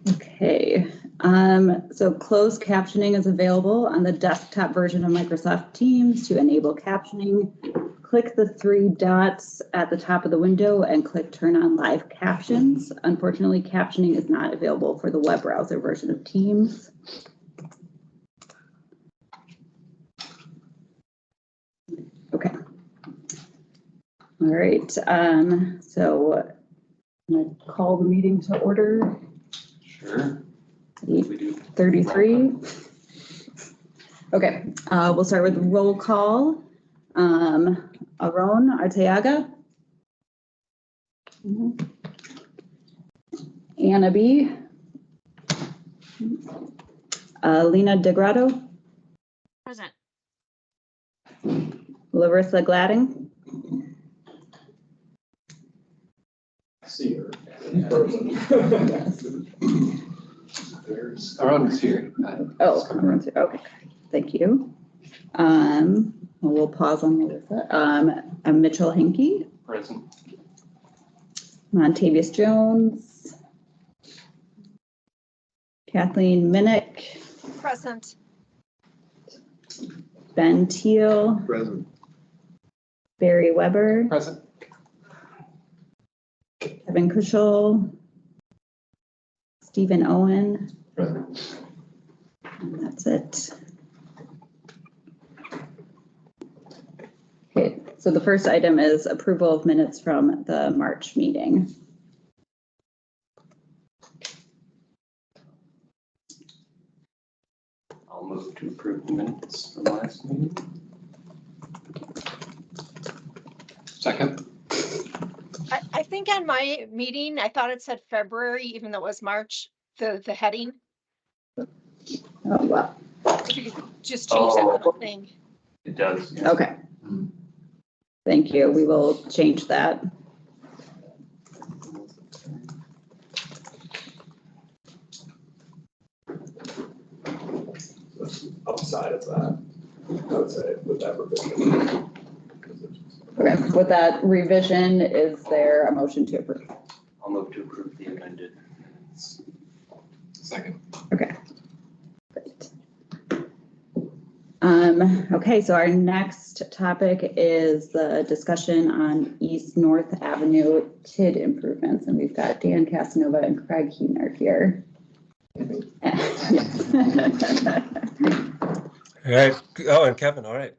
Okay, so closed captioning is available on the desktop version of Microsoft Teams. To enable captioning, click the 3 dots at the top of the window and click turn on live captions. Unfortunately, captioning is not available for the web browser version of Teams. Okay. All right, so I'm going to call the meeting to order. Sure. 8:33. Okay, we'll start with roll call. Aron Arteaga. Anna B. Lena DeGrotto. Present. Larissa Gladding. See her. Aron is here. Oh, Aron's here. Okay, thank you. We'll pause on Melissa. I'm Mitchell Henke. Present. Montavious Jones. Kathleen Minnick. Present. Ben Teal. Present. Barry Weber. Present. Kevin Kushel. Stephen Owen. Present. And that's it. Okay, so the first item is approval of minutes from the March meeting. I'll move to approve the minutes from last meeting. Second. I think on my meeting, I thought it said February, even though it was March, the heading. Oh, wow. If you could just change that little thing. It does. Yeah. Okay. Thank you. We will change that. Upside of that, I would say, with that revision. Okay, with that revision, is there a motion to approve? I'll move to approve the amended minutes. Second. Okay. Great. Okay, so our next topic is the discussion on East North Avenue TID improvements, and we've got Dan Casanova and Craig Heener here. All right. Oh, and Kevin. All right.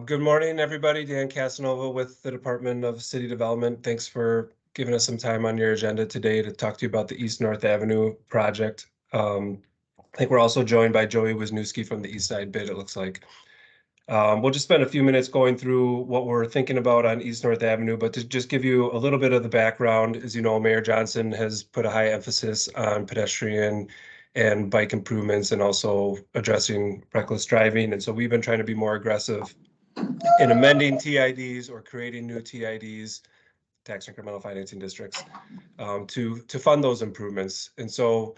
Good morning, everybody. Dan Casanova with the Department of City Development. Thanks for giving us some time on your agenda today to talk to you about the East North Avenue project. I think we're also joined by Joey Wisniewski from the East Side Bid, it looks like. We'll just spend a few minutes going through what we're thinking about on East North Avenue, but to just give you a little bit of the background, as you know, Mayor Johnson has put a high emphasis on pedestrian and bike improvements and also addressing reckless driving. And so we've been trying to be more aggressive in amending TIDs or creating new TIDs, tax incremental financing districts, to fund those improvements. And so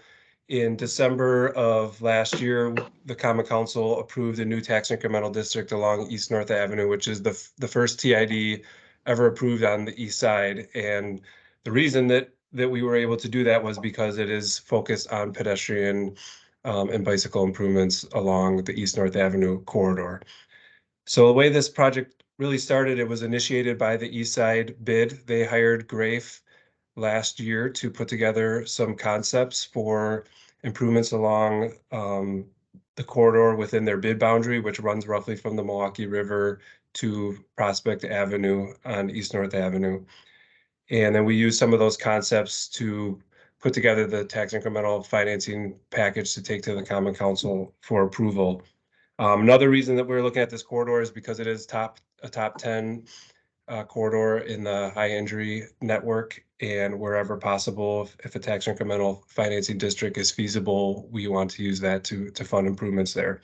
in December of last year, the Common Council approved a new tax incremental district along East North Avenue, which is the first TID ever approved on the east side. And the reason that we were able to do that was because it is focused on pedestrian and bicycle improvements along the East North Avenue corridor. So the way this project really started, it was initiated by the East Side Bid. They hired Grafe last year to put together some concepts for improvements along the corridor within their bid boundary, which runs roughly from the Milwaukee River to Prospect Avenue on East North Avenue. And then we used some of those concepts to put together the tax incremental financing package to take to the Common Council for approval. Another reason that we're looking at this corridor is because it is a top 10 corridor in the high injury network, and wherever possible, if a tax incremental financing district is feasible, we want to use that to fund improvements there.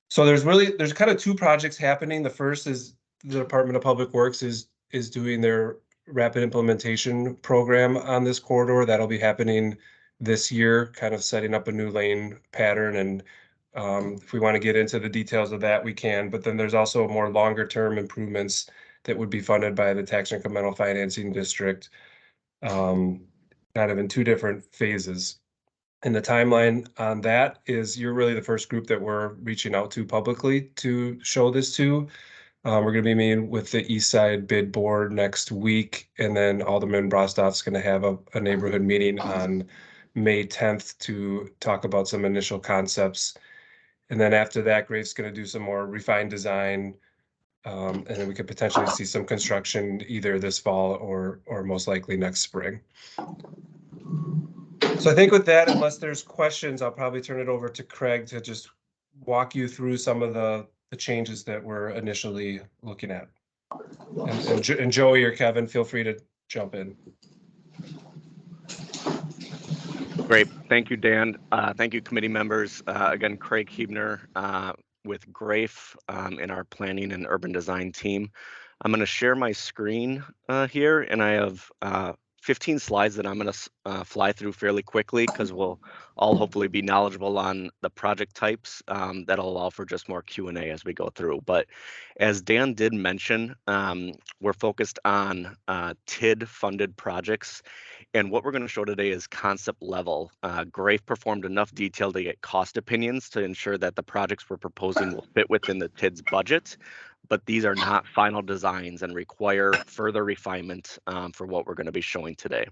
So there's kind of two projects happening. The first is the Department of Public Works is doing their rapid implementation program on this corridor. That'll be happening this year, kind of setting up a new lane pattern. And if we want to get into the details of that, we can. But then there's also more longer term improvements that would be funded by the tax incremental financing district. kind of in two different phases. And the timeline on that is you're really the first group that we're reaching out to publicly to show this to. We're going to be meeting with the East Side Bid Board next week, and then Alderman Brostoff's going to have a neighborhood meeting on May 10th to talk about some initial concepts. And then after that, Grafe's going to do some more refined design, and then we could potentially see some construction either this fall or most likely next spring. So I think with that, unless there's questions, I'll probably turn it over to Craig to just walk you through some of the changes that we're initially looking at. And Joey or Kevin, feel free to jump in. Great. Thank you, Dan. Thank you, committee members. Again, Craig Hebner with Grafe in our planning and urban design team. I'm going to share my screen here, and I have 15 slides that I'm going to fly through fairly quickly because we'll all hopefully be knowledgeable on the project types. That'll allow for just more Q&A as we go through. But as Dan did mention, we're focused on TID funded projects. And what we're going to show today is concept level. Grafe performed enough detail to get cost opinions to ensure that the projects we're proposing will fit within the TID's budget, but these are not final designs and require further refinement for what we're going to be showing today.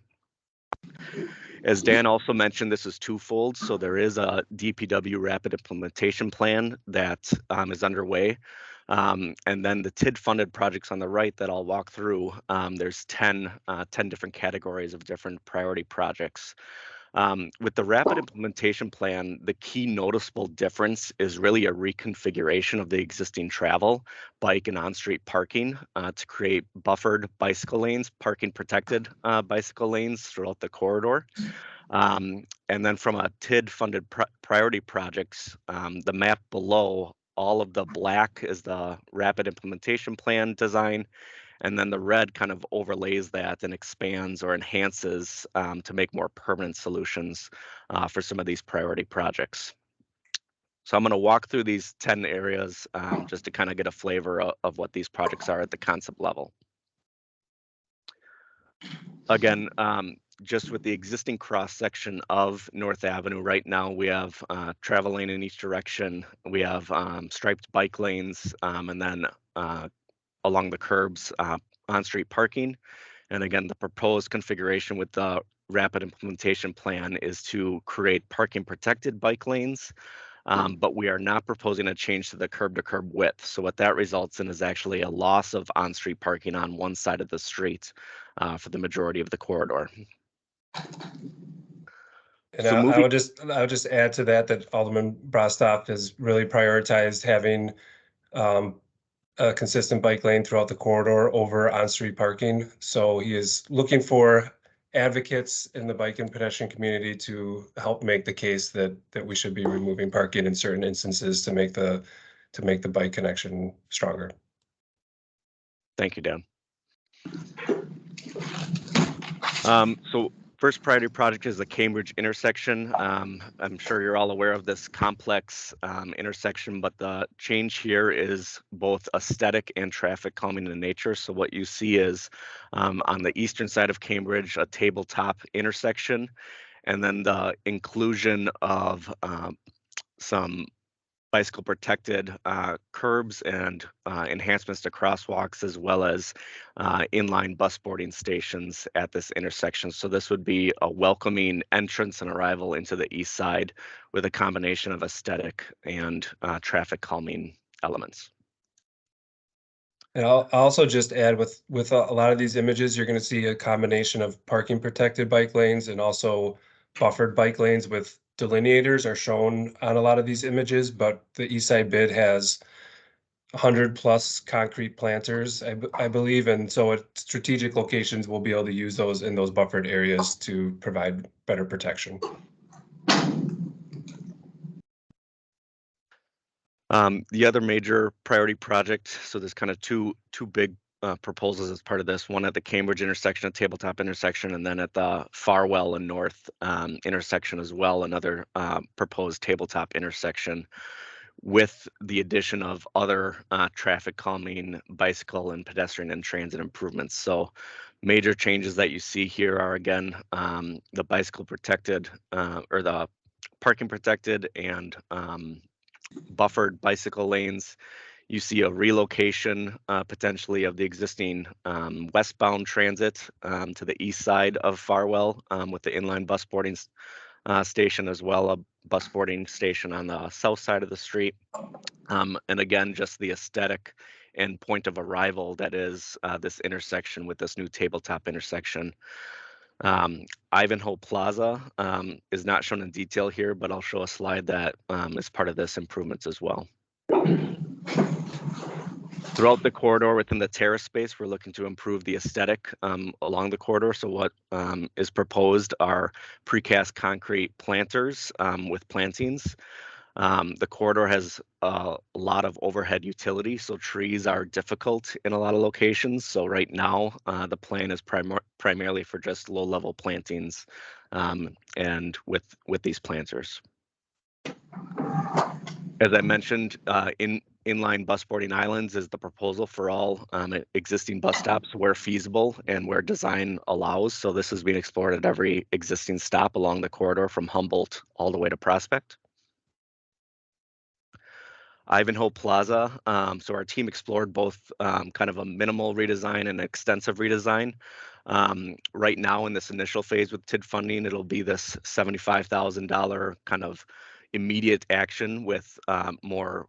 As Dan also mentioned, this is twofold. So there is a DPW rapid implementation plan that is underway. And then the TID funded projects on the right that I'll walk through, there's 10 different categories of different priority projects. With the rapid implementation plan, the key noticeable difference is really a reconfiguration of the existing travel, bike, and on-street parking to create buffered bicycle lanes, parking protected bicycle lanes throughout the corridor. And then from a TID funded priority projects, the map below, all of the black is the rapid implementation plan design. And then the red kind of overlays that and expands or enhances to make more permanent solutions for some of these priority projects. So I'm going to walk through these 10 areas just to kind of get a flavor of what these projects are at the concept level. Again, just with the existing cross section of North Avenue right now, we have travel lane in each direction. We have striped bike lanes and then along the curbs, on-street parking. And again, the proposed configuration with the rapid implementation plan is to create parking protected bike lanes, but we are not proposing a change to the curb-to-curb width. So what that results in is actually a loss of on-street parking on one side of the street for the majority of the corridor. And so I would just add to that Alderman Brostoff has really prioritized having a consistent bike lane throughout the corridor over on-street parking. So he is looking for advocates in the bike and pedestrian community to help make the case that we should be removing parking in certain instances to make the bike connection stronger. Thank you, Dan. So first priority project is the Cambridge intersection. I'm sure you're all aware of this complex intersection, but the change here is both aesthetic and traffic calming in nature. So what you see is on the eastern side of Cambridge, a tabletop intersection, and then the inclusion of some bicycle protected curbs and enhancements to crosswalks, as well as inline bus boarding stations at this intersection. So this would be a welcoming entrance and arrival into the east side with a combination of aesthetic and traffic calming elements. And I'll also just add with a lot of these images, you're going to see a combination of parking protected bike lanes and also buffered bike lanes with delineators are shown on a lot of these images, but the East Side bid has 100+ concrete planters, I believe, and so at strategic locations, we'll be able to use those in those buffered areas to provide better protection. The other major priority project, so there's kind of two big proposals as part of this, one at the Cambridge intersection, a tabletop intersection, and then at the Farwell and North intersection as well, another proposed tabletop intersection with the addition of other traffic calming, bicycle and pedestrian and transit improvements. So Major changes that you see here are, again, the bicycle protected or the parking protected and buffered bicycle lanes. You see a relocation potentially of the existing westbound transit to the east side of Farwell with the inline bus boarding station, as well, a bus boarding station on the south side of the street. And again, just the aesthetic and point of arrival that is this intersection with this new tabletop intersection. Ivanhoe Plaza is not shown in detail here, but I'll show a slide that is part of this improvements as well. Throughout the corridor within the terrace space, we're looking to improve the aesthetic along the corridor. So what is proposed are precast concrete planters with plantings. The corridor has a lot of overhead utility, so trees are difficult in a lot of locations. So right now, the plan is primarily for just low-level plantings and with these planters. As I mentioned, inline bus boarding islands is the proposal for all existing bus stops where feasible and where design allows. So this is being explored at every existing stop along the corridor from Humboldt all the way to Prospect. Ivanhoe Plaza. So our team explored both kind of a minimal redesign and extensive redesign. Right now in this initial phase with TID funding, it'll be this $75,000 kind of immediate action with more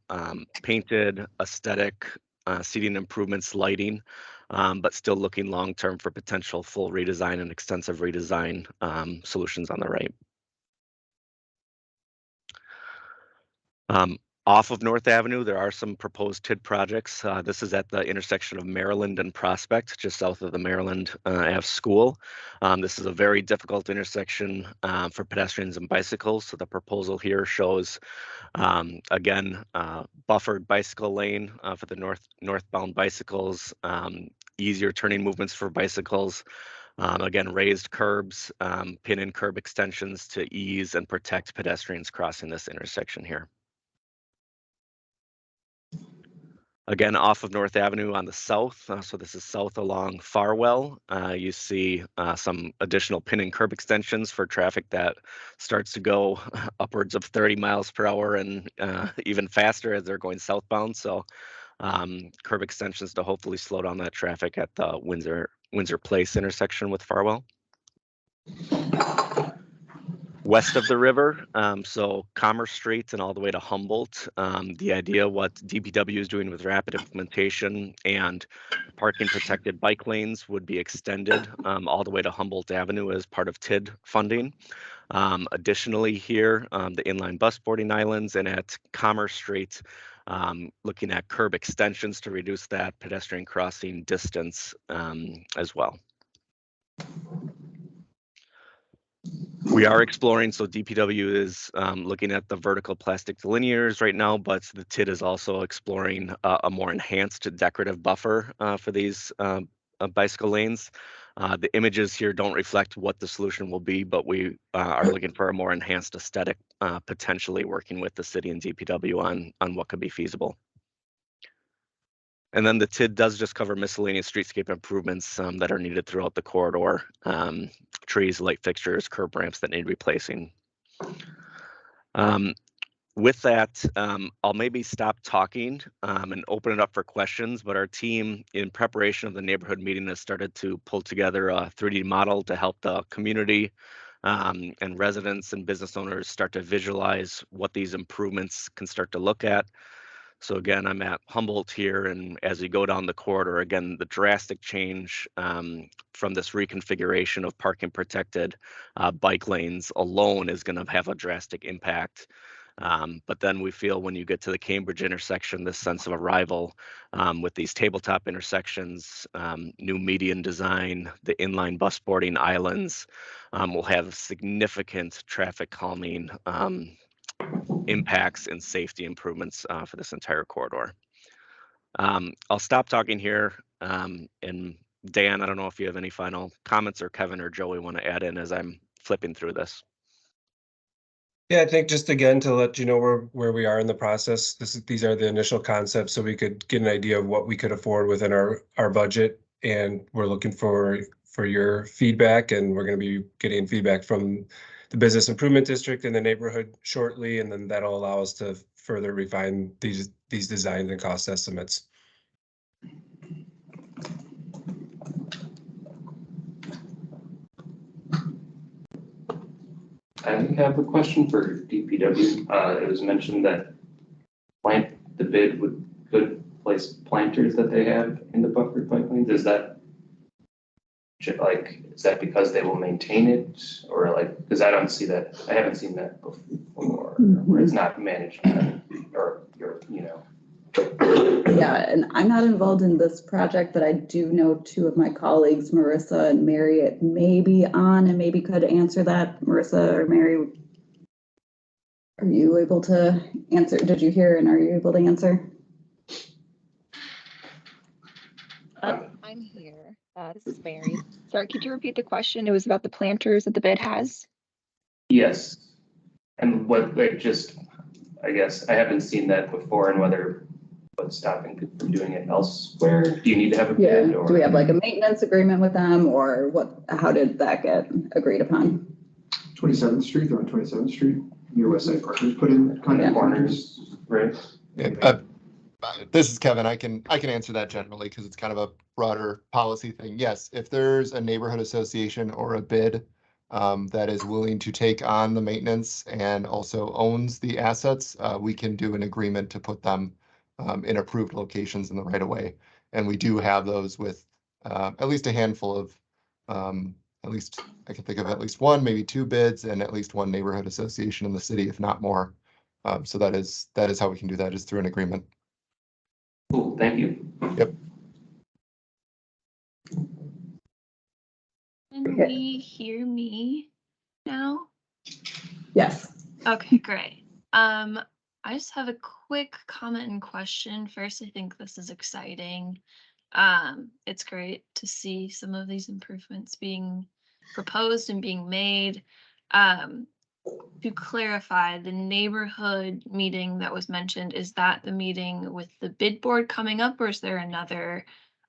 painted, aesthetic, seating improvements, lighting, but still looking long-term for potential full redesign and extensive redesign solutions on the right. Off of North Avenue, there are some proposed TID projects. This is at the intersection of Maryland and Prospect, just south of the Maryland Ave School. This is a very difficult intersection for pedestrians and bicycles. So the proposal here shows, again, buffered bicycle lane for the northbound bicycles, easier turning movements for bicycles. Again, raised curbs, pin and curb extensions to ease and protect pedestrians crossing this intersection here. Again, off of North Avenue on the south, so this is south along Farwell, you see some additional pin and curb extensions for traffic that starts to go upwards of 30 miles per hour and even faster as they're going southbound. So curb extensions to hopefully slow down that traffic at the Windsor Place intersection with Farwell. West of the river, so Commerce Street and all the way to Humboldt. The idea what DPW is doing with rapid implementation and parking protected bike lanes would be extended all the way to Humboldt Avenue as part of TID funding. Additionally here, the inline bus boarding islands and at Commerce Street, looking at curb extensions to reduce that pedestrian crossing distance as well. We are exploring, so DPW is looking at the vertical plastic delineators right now, but the TID is also exploring a more enhanced decorative buffer for these bicycle lanes. The images here don't reflect what the solution will be, but we are looking for a more enhanced aesthetic, potentially working with the city and DPW on what could be feasible. And then the TID does just cover miscellaneous streetscape improvements that are needed throughout the corridor. Trees, light fixtures, curb ramps that need replacing. With that, I'll maybe stop talking and open it up for questions, but our team in preparation of the neighborhood meeting has started to pull together a 3D model to help the community and residents and business owners start to visualize what these improvements can start to look at. So again, I'm at Humboldt here, and as you go down the corridor, again, the drastic change from this reconfiguration of parking protected bike lanes alone is going to have a drastic impact. But then we feel when you get to the Cambridge intersection, this sense of arrival with these tabletop intersections, new median design, the inline bus boarding islands will have significant traffic calming impacts and safety improvements for this entire corridor. I'll stop talking here. And Dan, I don't know if you have any final comments, or Kevin or Joey want to add in as I'm flipping through this. Yeah, I think just again to let you know where we are in the process. These are the initial concepts, so we could get an idea of what we could afford within our budget, and we're looking for for your feedback, and we're going to be getting feedback from the Business Improvement District in the neighborhood shortly, and then that'll allow us to further refine these designs and cost estimates. I have a question for DPW. It was mentioned that the bid could place planters that they have in the buffered bike lanes. Is that because they will maintain it, or because I don't see that, I haven't seen that before, where it's not managed, or Yeah, and I'm not involved in this project, but I do know two of my colleagues, Marissa and Mary, it may be on and maybe could answer that. Marissa or Mary, are you able to answer? Did you hear and are you able to answer? I'm here. This is Mary. Sorry, could you repeat the question? It was about the planters that the bid has. Yes. And I guess I haven't seen that before, and what's stopping people from doing it elsewhere? Do you need to have a bid? Or? Do we have like a maintenance agreement with them, or what? How did that get agreed upon? 27th Street, they're on 27th Street, near West Side Partners put in kind of Corners, right? This is Kevin. I can answer that generally because it's kind of a broader policy thing. Yes, if there's a neighborhood association or a bid that is willing to take on the maintenance and also owns the assets, we can do an agreement to put them in approved locations in the right of way. And we do have those with at least a handful of, at least I can think of at least one, maybe two bids, and at least one neighborhood association in the city, if not more. So that is how we can do that, is through an agreement. Cool, thank you. Yep. Can we hear me now? Yes. Okay, great. I just have a quick comment and question. First, I think this is exciting. It's great to see some of these improvements being proposed and being made. To clarify, the neighborhood meeting that was mentioned, is that the meeting with the bid board coming up, or is there another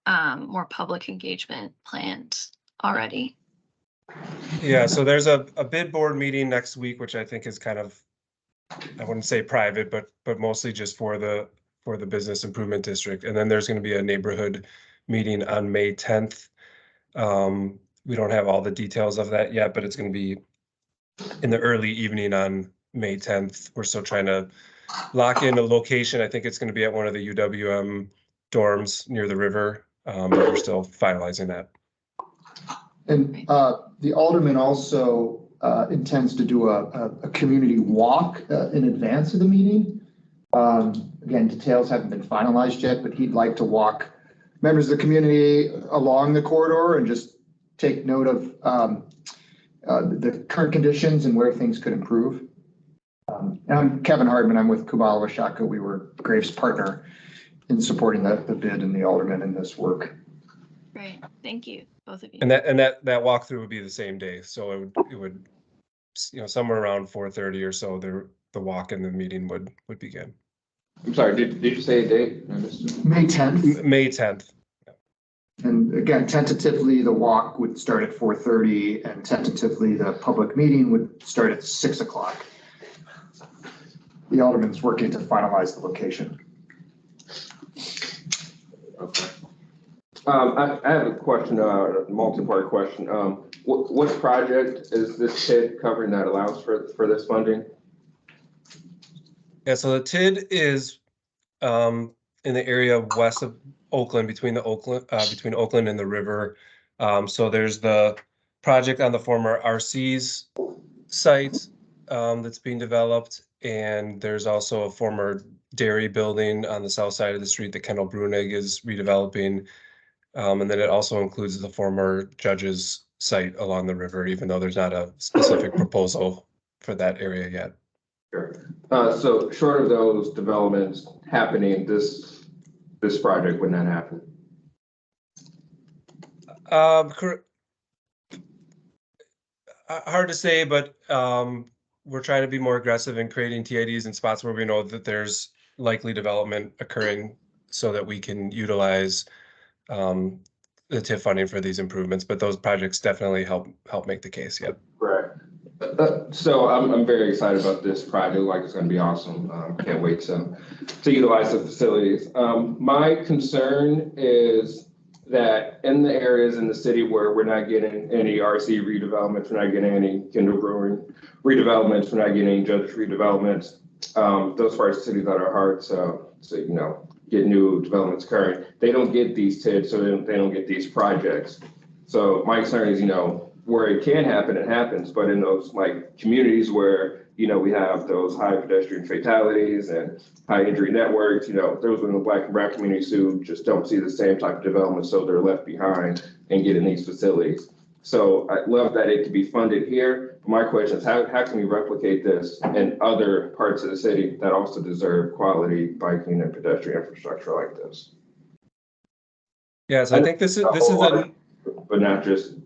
more public engagement planned already? Yeah, so there's a bid board meeting next week, which I think is kind of, I wouldn't say private, but mostly just for the Business Improvement District. And then there's going to be a neighborhood meeting on May 10th. We don't have all the details of that yet, but it's going to be in the early evening on May 10th. We're still trying to lock in a location. I think it's going to be at one of the UWM dorms near the river, but we're still finalizing that. And the alderman also intends to do a community walk in advance of the meeting. Again, details haven't been finalized yet, but he'd like to walk members of the community along the corridor and just take note of the current conditions and where things could improve. And I'm Kevin Hardman. I'm with Kubala Washaka. We were Graves' partner in supporting the bid and the alderman in this work. Great, thank you, both of you. And that walkthrough would be the same day, so it would somewhere around 4:30 or so, the walk and the meeting would begin. I'm sorry, did you say a date? May 10th. May 10th. And again, tentatively, the walk would start at 4:30, and tentatively, the public meeting would start at 6 o'clock. The alderman's working to finalize the location. Okay. I have a question, a multi-part question. What project is this TID covering that allows for this funding? Yeah, so the TID is in the area west of Oakland, between Oakland and the river. So there's the project on the former RC's site that's being developed, and there's also a former dairy building on the south side of the street that Kendall Brunig is redeveloping. And then it also includes the former judge's site along the river, even though there's not a specific proposal for that area yet. Sure. So short of those developments happening, this project would not happen. Hard to say, but we're trying to be more aggressive in creating TIDs in spots where we know that there's likely development occurring, so that we can utilize the TIF funding for these improvements, but those projects definitely help make the case. Yep. Correct. So I'm very excited about this project. Like, it's going to be awesome. Can't wait to utilize the facilities. My concern is that in the areas in the city where we're not getting any RC redevelopments, we're not getting any Kindle Brewing redevelopments, we're not getting any Judge redevelopments. Those parts of the city that are hard to get new developments occurring, they don't get these TIDs, so they don't get these projects. So my concern is, where it can happen, it happens, but in those like communities where, we have those high pedestrian fatalities and high injury networks, those in the Black and brown communities who just don't see the same type of development, so they're left behind and get in these facilities. So I love that it could be funded here. My question is, how can we replicate this in other parts of the city that also deserve quality biking and pedestrian infrastructure like this? Yes, I think this is but not just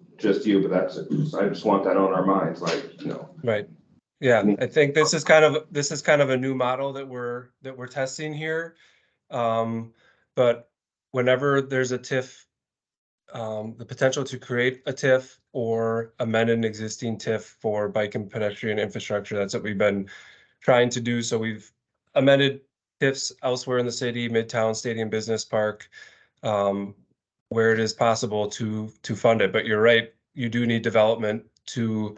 you, but I just want that on our minds, Right. Yeah, I think this is kind of a new model that we're testing here. But whenever there's a TIF, the potential to create a TIF or amend an existing TIF for bike and pedestrian infrastructure, that's what we've been trying to do. So we've amended TIFs elsewhere in the city, Midtown Stadium Business Park, where it is possible to fund it. But you're right, you do need development to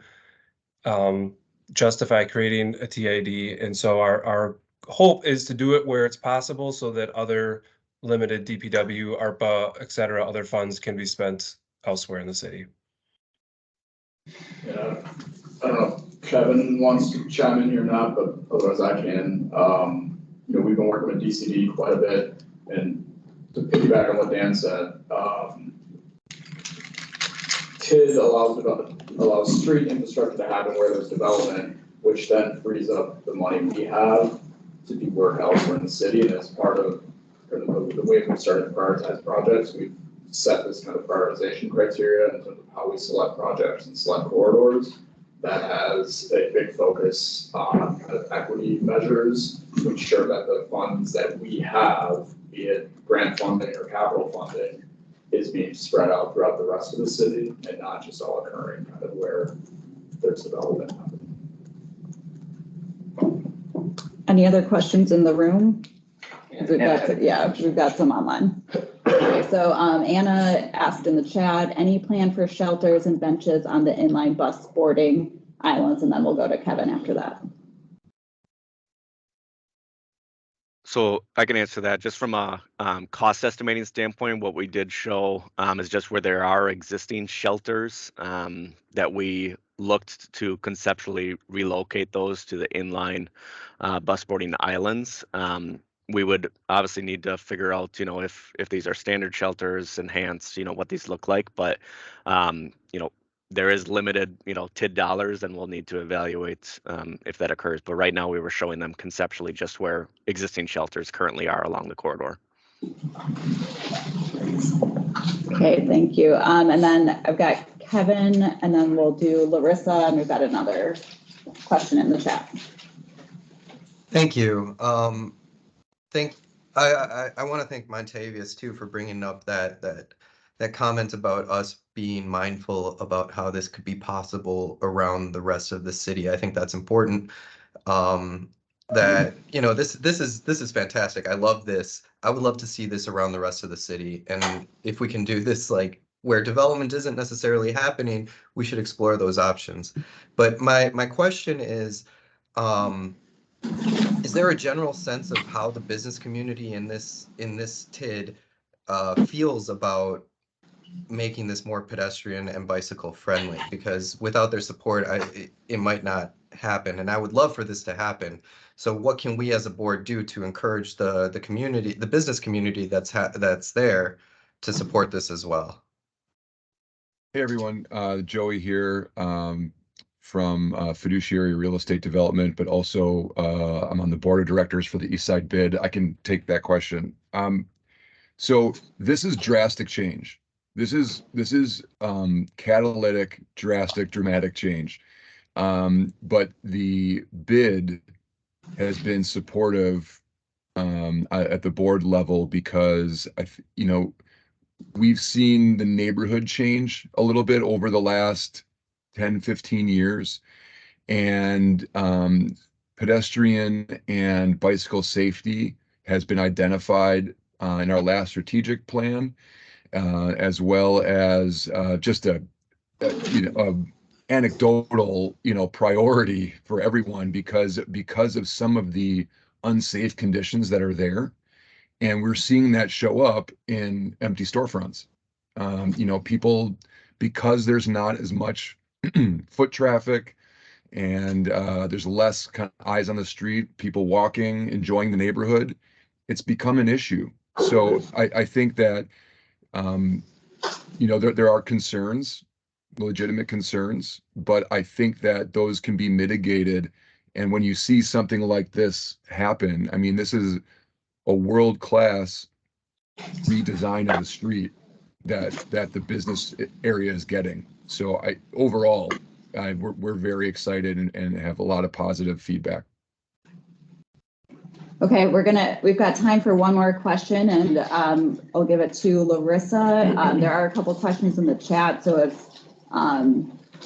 justify creating a TID. And so our hope is to do it where it's possible so that other limited DPW, ARPA, et cetera, other funds can be spent elsewhere in the city. Yeah, I don't know if Kevin wants to chime in here or not, but otherwise I can. We've been working with DCD quite a bit, and to piggyback on what Dan said, TID allows street infrastructure to happen where there's development, which then frees up the money we have to do work elsewhere in the city. And as part of the way we started to prioritize projects, we've set this kind of prioritization criteria in terms of how we select projects and select corridors. That has a big focus on kind of equity measures to ensure that the funds that we have, be it grant funding or capital funding, is being spread out throughout the rest of the city and not just all occurring kind of where there's development happening. Any other questions in the room? We've got some online. Okay, so Anna asked in the chat, any plan for shelters and benches on the inline bus boarding islands? And then we'll go to Kevin after that. So I can answer that just from a cost estimating standpoint. What we did show is just where there are existing shelters that we looked to conceptually relocate those to the inline bus boarding islands. We would obviously need to figure out, if these are standard shelters, enhanced, what these look like. But, there is limited, TID dollars, and we'll need to evaluate if that occurs. But right now we were showing them conceptually just where existing shelters currently are along the corridor. Okay, thank you. And then I've got Kevin, and then we'll do Larissa, and we've got another question in the chat. Thank you. I want to thank Montavious too for bringing up that comment about us being mindful about how this could be possible around the rest of the city. I think that's important. This is fantastic. I love this. I would love to see this around the rest of the city. And if we can do this like where development isn't necessarily happening, we should explore those options. But my question is there a general sense of how the business community in this TID feels about making this more pedestrian and bicycle friendly? Because without their support, it might not happen. And I would love for this to happen. So what can we as a board do to encourage the community, the business community that's there to support this as well? Hey everyone, Joey here from Fiduciary Real Estate Development, but also I'm on the board of directors for the East Side Bid. I can take that question. So this is drastic change. This is catalytic, drastic, dramatic change. But the bid has been supportive at the board level because we've seen the neighborhood change a little bit over the last 10, 15 years. And pedestrian and bicycle safety has been identified in our last strategic plan, as well as just a anecdotal, priority for everyone because of some of the unsafe conditions that are there. And we're seeing that show up in empty storefronts. People, because there's not as much foot traffic and there's less kind of eyes on the street, people walking, enjoying the neighborhood, it's become an issue. So I think that, there are concerns, legitimate concerns, but I think that those can be mitigated. And when you see something like this happen, I mean, this is a world-class redesign of the street that the business area is getting. So overall, we're very excited and have a lot of positive feedback. Okay, we've got time for one more question, and I'll give it to Larissa. There are a couple questions in the chat, so if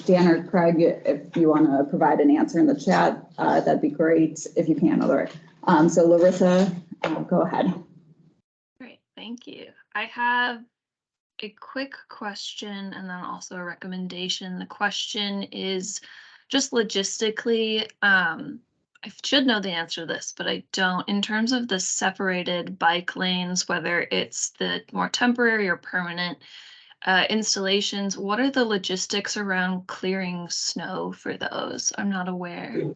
Dan or Craig, if you want to provide an answer in the chat, that'd be great if you can. So Larissa, go ahead. Great, thank you. I have a quick question and then also a recommendation. The question is just logistically, I should know the answer to this, but I don't. In terms of the separated bike lanes, whether it's the more temporary or permanent installations, what are the logistics around clearing snow for those? I'm not aware.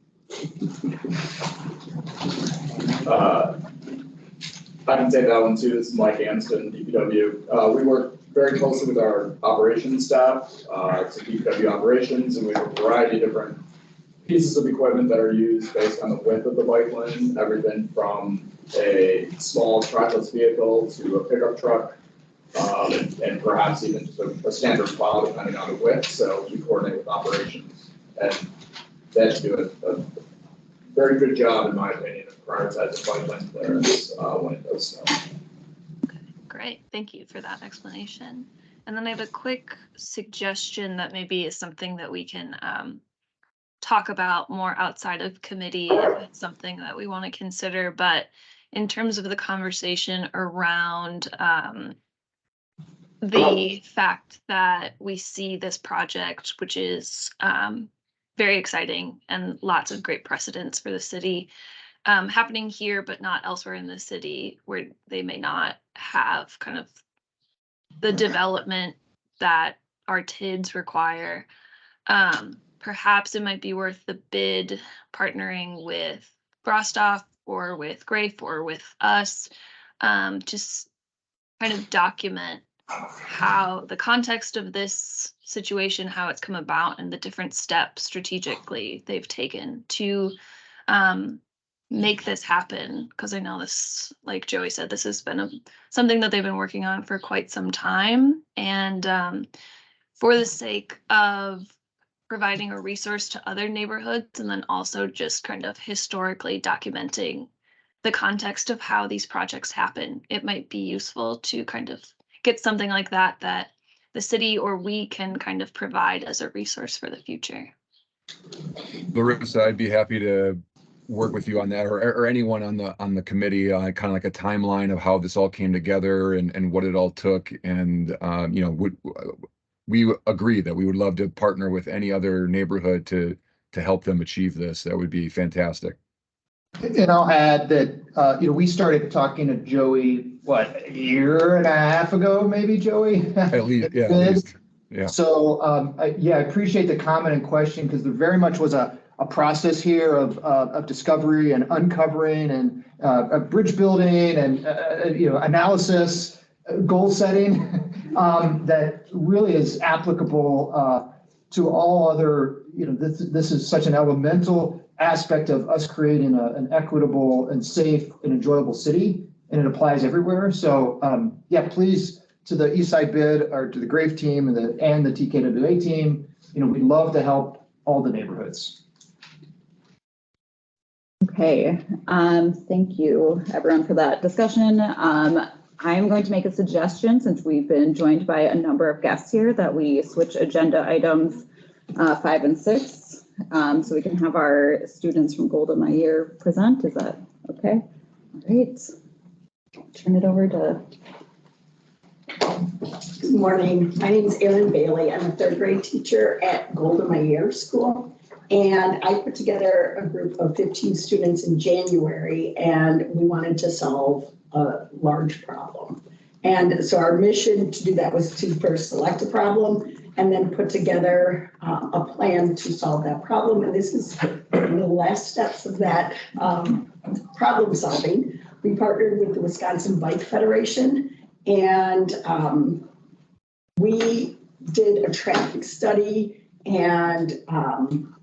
I can take that one too. This is Mike Anston, DPW. We work very closely with our operations staff, to DPW operations, and we have a variety of different pieces of equipment that are used based on the width of the bike lane, everything from a small trackless vehicle to a pickup truck, and perhaps even just a standard plow depending on the width. So we coordinate with operations, and they do a very good job, in my opinion, of prioritizing bike lane clearance when it does snow. Okay, great, thank you for that explanation. And then I have a quick suggestion that maybe is something that we can talk about more outside of committee if it's something that we want to consider. But in terms of the conversation around the fact that we see this project, which is very exciting and lots of great precedents for the city, happening here, but not elsewhere in the city where they may not have kind of the development that our TIDs require. Perhaps it might be worth the bid partnering with Frostoff or with Grafe or with us, just kind of document how the context of this situation, how it's come about, and the different steps strategically they've taken to make this happen. Because I know this, like Joey said, this has been something that they've been working on for quite some time. And for the sake of providing a resource to other neighborhoods, and then also just kind of historically documenting the context of how these projects happen, it might be useful to kind of get something like that that the city or we can kind of provide as a resource for the future. Larissa, I'd be happy to work with you on that, or anyone on the committee, kind of like a timeline of how this all came together and what it all took. And we agree that we would love to partner with any other neighborhood to help them achieve this. That would be fantastic. And I'll add that, we started talking to Joey, what, a year and a half ago, maybe, Joey? At least. Yeah. So, I appreciate the comment and question, because there very much was a process here of discovery and uncovering and bridge building and, analysis, goal setting that really is applicable to all other, this is such an elemental aspect of us creating an equitable and safe and enjoyable city, and it applies everywhere. So please, to the Eastside Bid or to the Grafe team and the TKWA team, we'd love to help all the neighborhoods. Okay, thank you everyone for that discussion. I'm going to make a suggestion, since we've been joined by a number of guests here, that we switch agenda items 5 and 6, so we can have our students from Golda Meir present. Is that okay? All right. Turn it over to. Good morning. My name is Erin Bailey. I'm a 3rd grade teacher at Golda Meir School. And I put together a group of 15 students in January, and we wanted to solve a large problem. And so our mission to do that was to first select a problem and then put together a plan to solve that problem. And this is the last steps of that problem solving. We partnered with the Wisconsin Bike Federation, and we did a traffic study and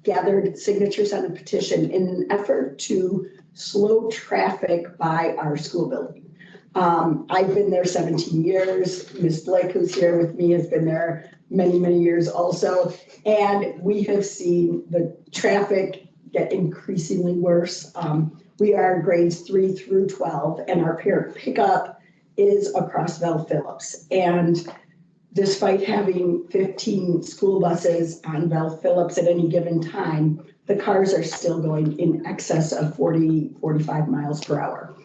gathered signatures on a petition in an effort to slow traffic by our school building. I've been there 17 years. Ms. Blake, who's here with me, has been there many, many years also. And we have seen the traffic get increasingly worse. We are grades 3 through 12, and our parent pickup is across Val Phillips. And despite having 15 school buses on Val Phillips at any given time, the cars are still going in excess of 40, 45 miles per hour.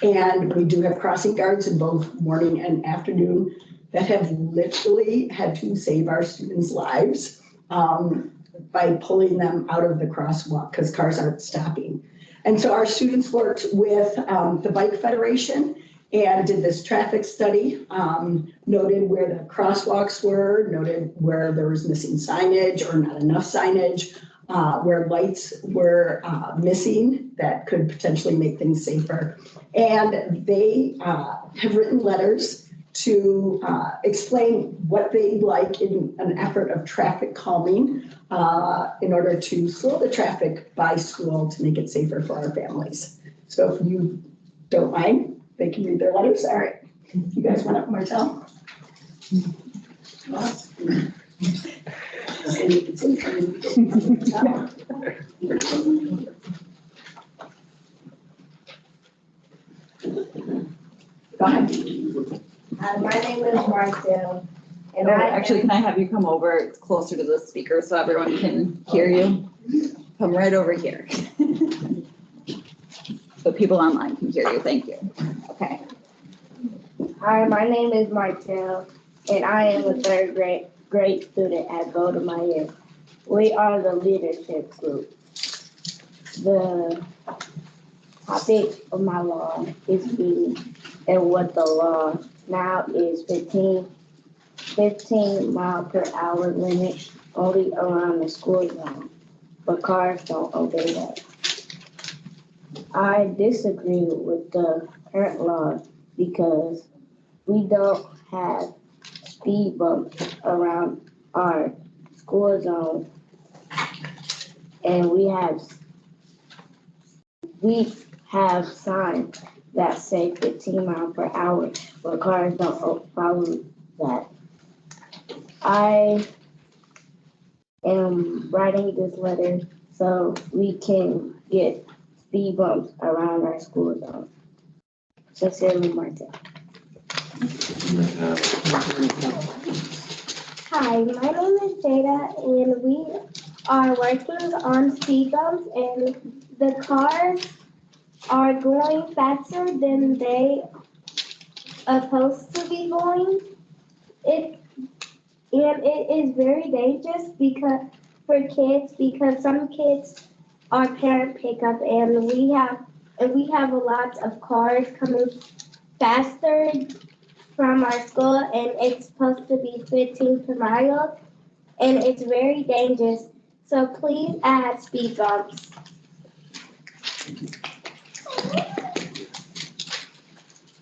And we do have crossing guards in both morning and afternoon that have literally had to save our students' lives by pulling them out of the crosswalk because cars aren't stopping. And so our students worked with the Bike Federation and did this traffic study, noted where the crosswalks were, noted where there was missing signage or not enough signage, where lights were missing that could potentially make things safer. And they have written letters to explain what they'd like in an effort of traffic calming in order to slow the traffic by school to make it safer for our families. So if you don't mind, they can read their letters. All right. You guys want up, Martel? Go ahead. My name is Marcel, and Can I have you come over closer to the speaker so everyone can hear you? Come right over here. So people online can hear you. Thank you. Okay. Hi, my name is Marcel, and I am a 3rd grade student at Golda Meir. We are the leadership group. The topic of my law is speeding, and what the law now is 15 mile per hour limit only around the school zone, but cars don't obey that. I disagree with the current law because we don't have speed bumps around our school zone, and we have signs that say 15 miles per hour, but cars don't follow that. I am writing this letter so we can get speed bumps around our school zone. Sincerely, Martin. Hi, my name is Jada, and we are working on speed bumps, and the cars are going faster than they are supposed to be going. It is very dangerous for kids because some kids are parent pickup, and we have a lot of cars coming faster from our school, and it's supposed to be 15 per mile, and it's very dangerous. So please add speed bumps.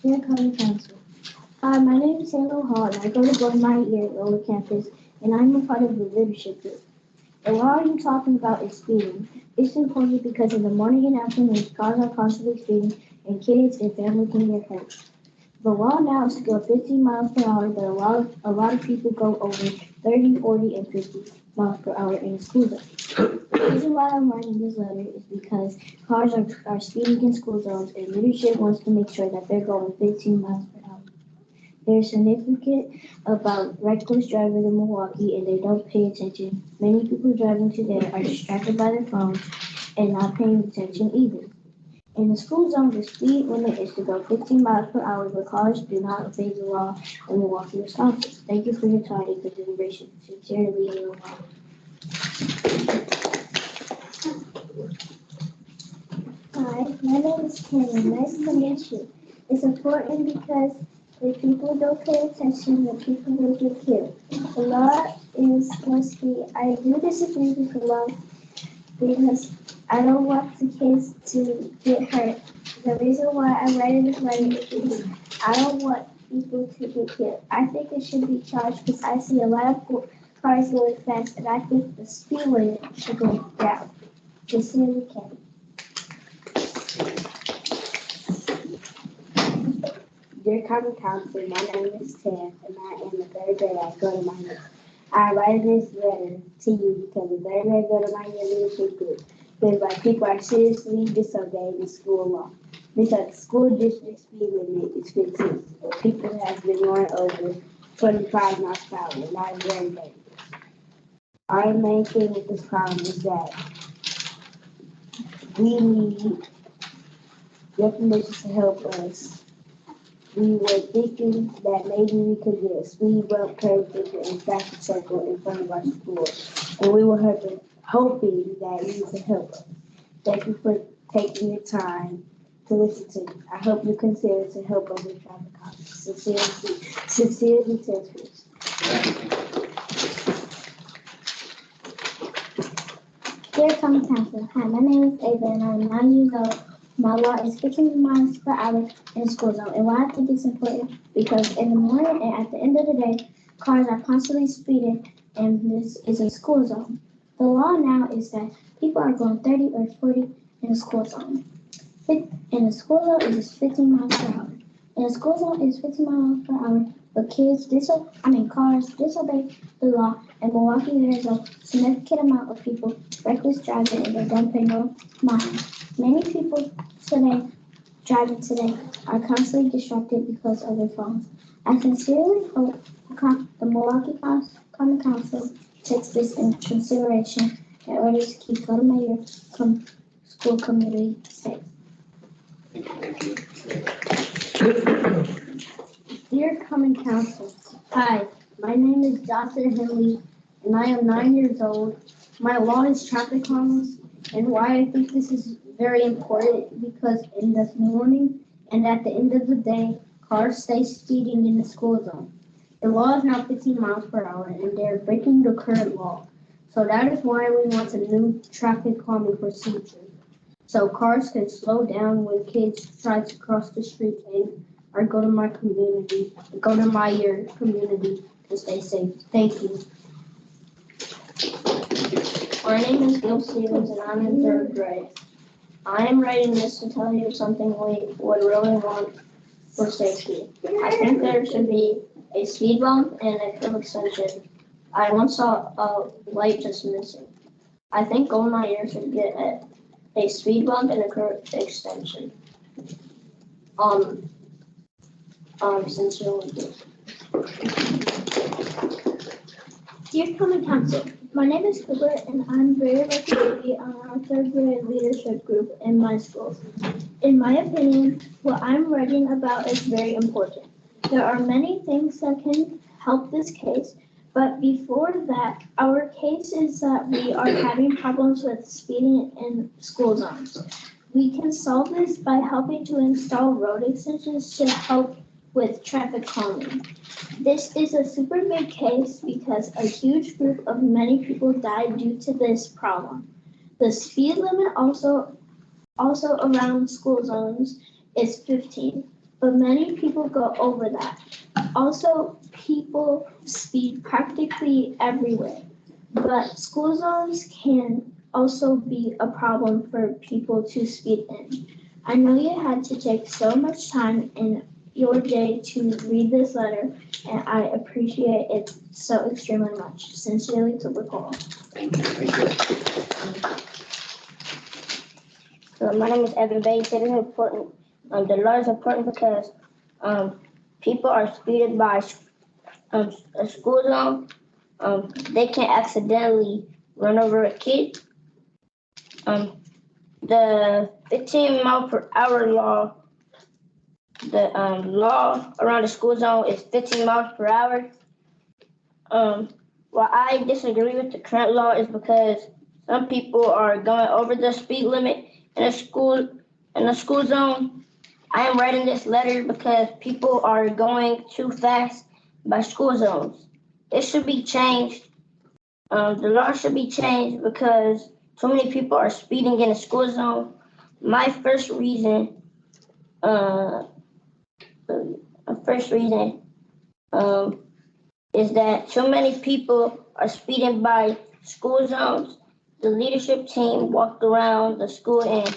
Dear County Council, my name is Sandra Hall, and I go to Golda Meir Lower Campus, and I'm a part of the leadership group. And why are you talking about is speeding? It's important because in the morning and afternoon, cars are constantly speeding, and kids and families can get hurt. The law now is to go 15 miles per hour, but a lot of people go over 30, 40, and 50 miles per hour in the school zone. The reason why I'm writing this letter is because cars are speeding in school zones, and leadership wants to make sure that they're going 15 miles per hour. They're significant about reckless driving in Milwaukee and they don't pay attention. Many people driving today are distracted by their phones and not paying attention either. In the school zone, the speed limit is to go 15 miles per hour, but cars do not obey the law in Milwaukee, Wisconsin. Thank you for your time and consideration. Sincerely, Milwaukee. Hi, my name is Kenny. Nice to meet you. It's important because if people don't pay attention, the people will get killed. The law must be, I do disagree with the law because I don't want the kids to get hurt. The reason why I write this letter is because I don't want people to get killed. I think it should be charged because I see a lot of cars going fast and I think the speed limit should go down. Sincerely, Kenny. Dear Common Council, my name is Tam, and I am the third grade at Go to My Year. I write this letter to you because the third grade Go to My Year leadership group feels like people are seriously disobeying the school law. Because the school district speed limit is 15, and people have been going over 25 miles per hour, and not very bad. Our main thing with this problem is that we need your permission to help us. We were thinking that maybe we could get a speed bump, curve filter, and traffic circle in front of our school. And we were hoping that you could help us. Thank you for taking your time to listen to me. I hope you consider to help us with traffic calms. Sincerely, Tiffany. Dear Common Council, hi, my name is Ava and I'm 9 years old. My law is 15 miles per hour in the school zone. And why I think it's important, because in the morning and at the end of the day, cars are constantly speeding and this is a school zone. The law now is that people are going 30 or 40 in the school zone. In the school zone, it is 15 miles per hour. In the school zone, it is 15 miles per hour, but cars disobey the law. In Milwaukee, there is a significant amount of people reckless driving and they don't pay no mind. Many people driving today are constantly distracted because of their phones. I sincerely hope the Milwaukee Common Council takes this into consideration in order to keep Go to My Year school community safe. Thank you. Dear Common Council, hi, my name is Jocelyn Henley and I am 9 years old. My law is traffic calms, and why I think this is very important because in the morning and at the end of the day, cars stay speeding in the school zone. The law is now 15 miles per hour and they're breaking the current law. So that is why we want a new traffic calming procedure. So cars can slow down when kids try to cross the street and or Go to My Year community to stay safe. Thank you. My name is Gil Stevens and I'm in 3rd grade. I am writing this to tell you something we would really want for safety. I think there should be a speed bump and a curb extension. I once saw a light just missing. I think Go to My Year should get a speed bump and a curb extension. Sincerely. Dear Common Council, my name is Cooper and I'm very lucky to be on our 3rd grade leadership group in my school. In my opinion, what I'm writing about is very important. There are many things that can help this case, but before that, our case is that we are having problems with speeding in school zones. We can solve this by helping to install road extensions to help with traffic calming. This is a super big case because a huge group of many people died due to this problem. The speed limit also around school zones is 15, but many people go over that. Also, people speed practically everywhere, but school zones can also be a problem for people to speed in. I know you had to take so much time in your day to read this letter, and I appreciate it so extremely much. Sincerely, to recall. Thank you. So my name is Evan Bates. It is important. The law is important because people are speeding by a school zone, they can accidentally run over a kid. The 15 mile per hour law, the law around the school zone is 15 miles per hour. Why I disagree with the current law is because some people are going over the speed limit in a school zone. I am writing this letter because people are going too fast by school zones. It should be changed. The law should be changed because too many people are speeding in a school zone. My first reason is that too many people are speeding by school zones. The leadership team walked around the school and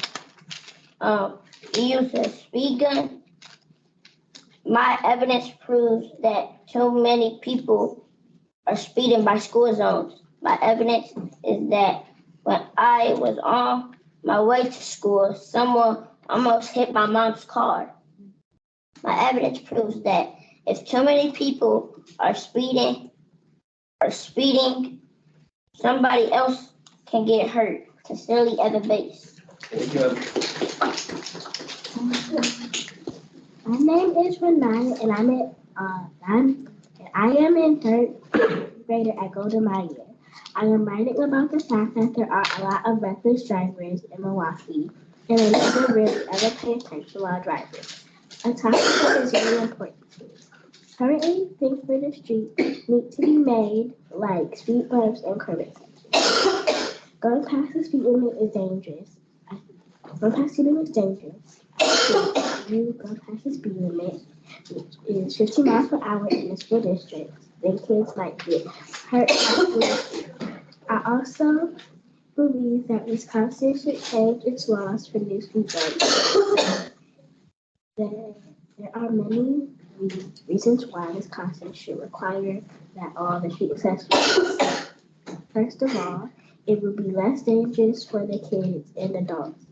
used a speed gun. My evidence proves that too many people are speeding by school zones. My evidence is that when I was on my way to school, someone almost hit my mom's car. My evidence proves that if too many people are speeding, somebody else can get hurt. Sincerely, Evan Bates. My name is Renaya, and I am in third grade at Golden Meyer. I am writing about the fact that there are a lot of reckless drivers in Milwaukee, and I never really ever pay attention while driving. A topic that is really important. Currently, things for the street need to be made, like speed bumps and curb. Going past the speed limit is dangerous. You go past the speed limit is 15 miles per hour in the school district. Then kids might get hurt. I also believe that Wisconsin should change its laws for new speed bumps. There are many reasons why Wisconsin should require that all the street accessories. First of all, it would be less dangerous for the kids and adults.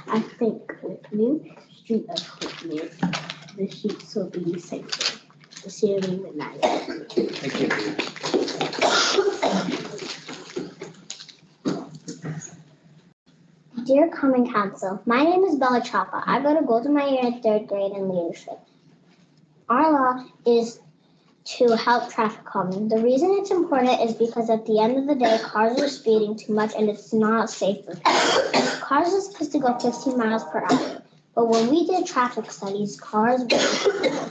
I think with new street equipment, the streets will be safer. Sincerely, Renaya. Thank you. Dear Common Council, my name is Bella Chapa. I go to Golden Meyer in third grade in leadership. Our law is to help traffic calming. The reason it's important is because at the end of the day, cars are speeding too much and it's not safe for people. Cars are supposed to go 15 miles per hour, but when we did traffic studies, cars were.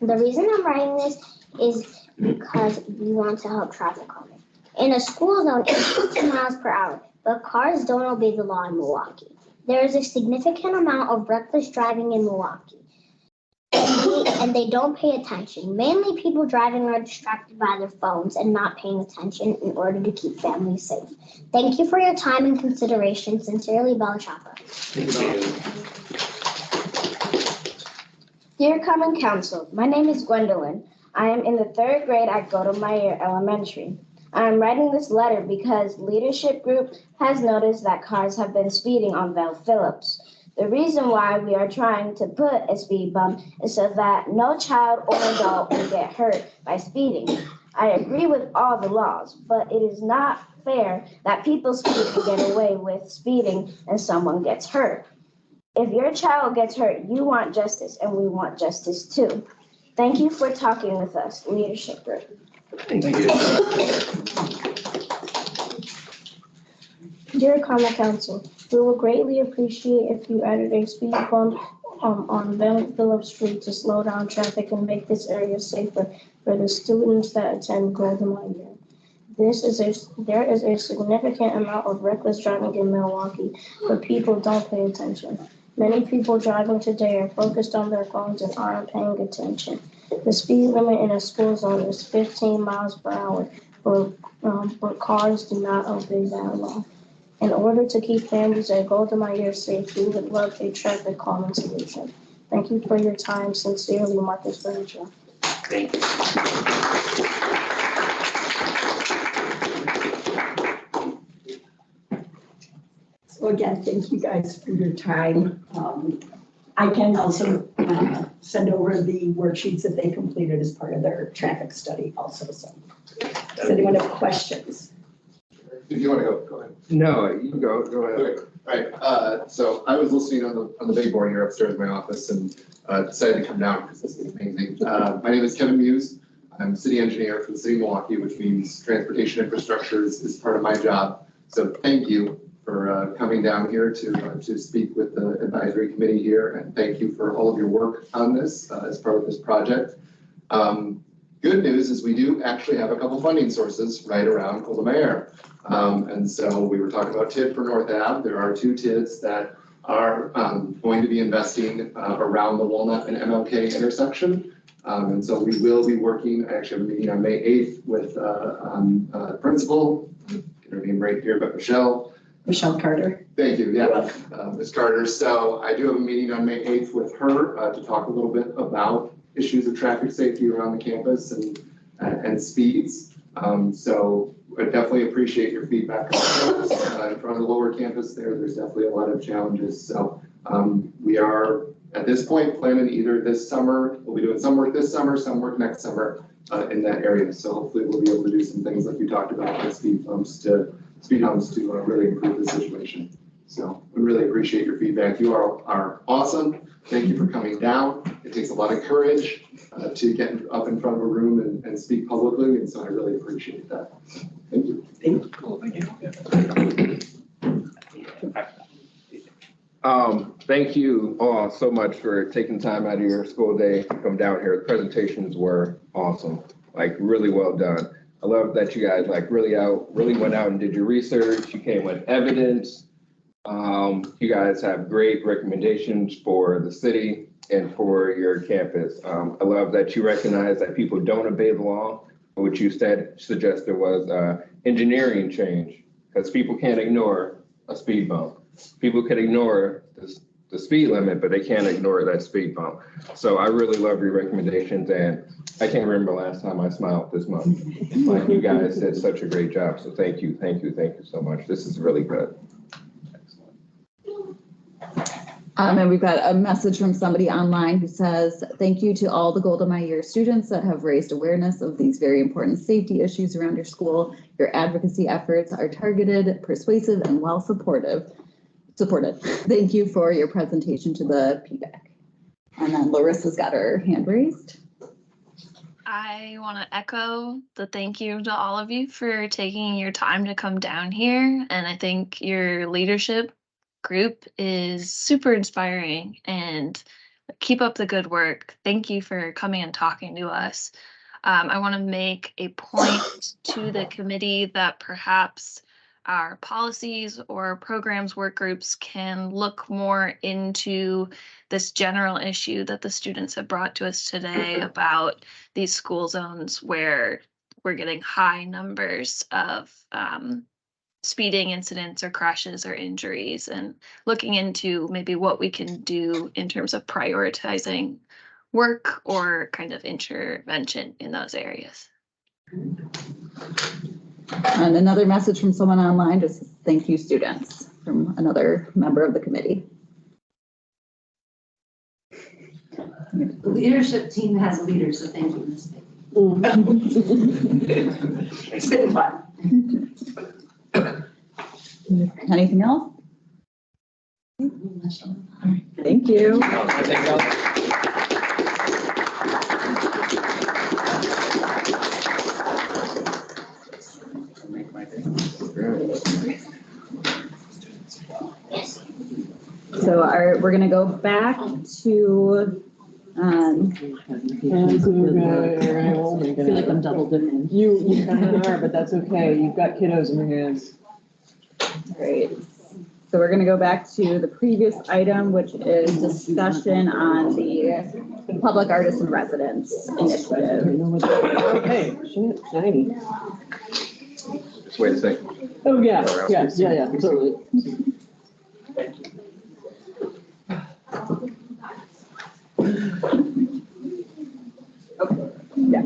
The reason I'm writing this is because we want to help traffic calming. In a school zone, it's 15 miles per hour, but cars don't obey the law in Milwaukee. There is a significant amount of reckless driving in Milwaukee. And they don't pay attention. Mainly people driving are distracted by their phones and not paying attention in order to keep families safe. Thank you for your time and consideration. Sincerely, Bella Chapa. Dear Common Council, my name is Gwendolyn. I am in the third grade at Golden Meyer Elementary. I am writing this letter because leadership group has noticed that cars have been speeding on Val Phillips. The reason why we are trying to put a speed bump is so that no child or adult will get hurt by speeding. I agree with all the laws, but it is not fair that people speed and get away with speeding and someone gets hurt. If your child gets hurt, you want justice, and we want justice too. Thank you for talking with us, leadership group. Thank you. Dear Common Council, we will greatly appreciate if you added a speed bump on Van Phillips Street to slow down traffic and make this area safer for the students that attend Golden Meyer. There is a significant amount of reckless driving in Milwaukee, but people don't pay attention. Many people driving today are focused on their phones and aren't paying attention. The speed limit in a school zone is 15 miles per hour, but cars do not obey that law. In order to keep families at Golden Meyer safe, we would love a traffic calming solution. Thank you for your time. Sincerely, Marcus Furniture. Thank you. So again, thank you guys for your time. I can also send over the worksheets that they completed as part of their traffic study also, so. Does anyone have questions? If you want to go ahead. No, you can go ahead. Okay, all right. So I was listening on the big board here upstairs in my office and decided to come down because this is amazing. My name is Kevin Muse. I'm city engineer for the city of Milwaukee, which means transportation infrastructure is part of my job. So thank you for coming down here to speak with the advisory committee here, and thank you for all of your work on this as part of this project. Good news is we do actually have a couple funding sources right around Golda Meir. And so we were talking about TID for North Ave. There are 2 TIDs that are going to be investing around the Walnut and MLK intersection. And so we will be working, I actually have a meeting on May 8th with principal, get her name right here, but Michelle Carter. Thank you, yeah, Ms. Carter. So I do have a meeting on May 8th with her to talk a little bit about issues of traffic safety around the campus and speeds. So I definitely appreciate your feedback on in front of the lower campus there. There's definitely a lot of challenges. So we are at this point planning either this summer, we'll be doing some work this summer, some work next summer in that area. So hopefully we'll be able to do some things like you talked about, like speed humps to really improve the situation. So we really appreciate your feedback. You are awesome. Thank you for coming down. It takes a lot of courage to get up in front of a room and speak publicly, and so I really appreciate that. Thank you. Thank you all so much for taking time out of your school day to come down here. The presentations were awesome, like really well done. I love that you guys like really went out and did your research. You came with evidence. You guys have great recommendations for the city and for your campus. I love that you recognize that people don't obey the law. What you suggested was engineering change, because people can't ignore a speed bump. People can ignore the speed limit, but they can't ignore that speed bump. So I really love your recommendations, and I can't remember last time I smiled this much. Like, you guys did such a great job. So thank you so much. This is really good. And we've got a message from somebody online who says, thank you to all the Golda Meir students that have raised awareness of these very important safety issues around your school. Your advocacy efforts are targeted, persuasive, and well supported. Thank you for your presentation to the PDAC. And then Larissa's got her hand raised. I want to echo the thank you to all of you for taking your time to come down here. And I think your leadership group is super inspiring, and keep up the good work. Thank you for coming and talking to us. I want to make a point to the committee that perhaps our policies or programs work groups can look more into this general issue that the students have brought to us today about these school zones where we're getting high numbers of speeding incidents or crashes or injuries, and looking into maybe what we can do in terms of prioritizing work or kind of intervention in those areas. And another message from someone online, just thank you, students, from another member of the committee. The leadership team has a leader, so thank you, Ms. It's been fun. Anything else? Thank you. So we're going to go back to I feel like I'm double dipping. You kind of are, but that's okay. You've got kiddos in your hands. Great. So we're going to go back to the previous item, which is discussion on the Public Artists in Residence Initiative. Okay, shiny. Just wait a second. Oh, yeah, totally. Yeah.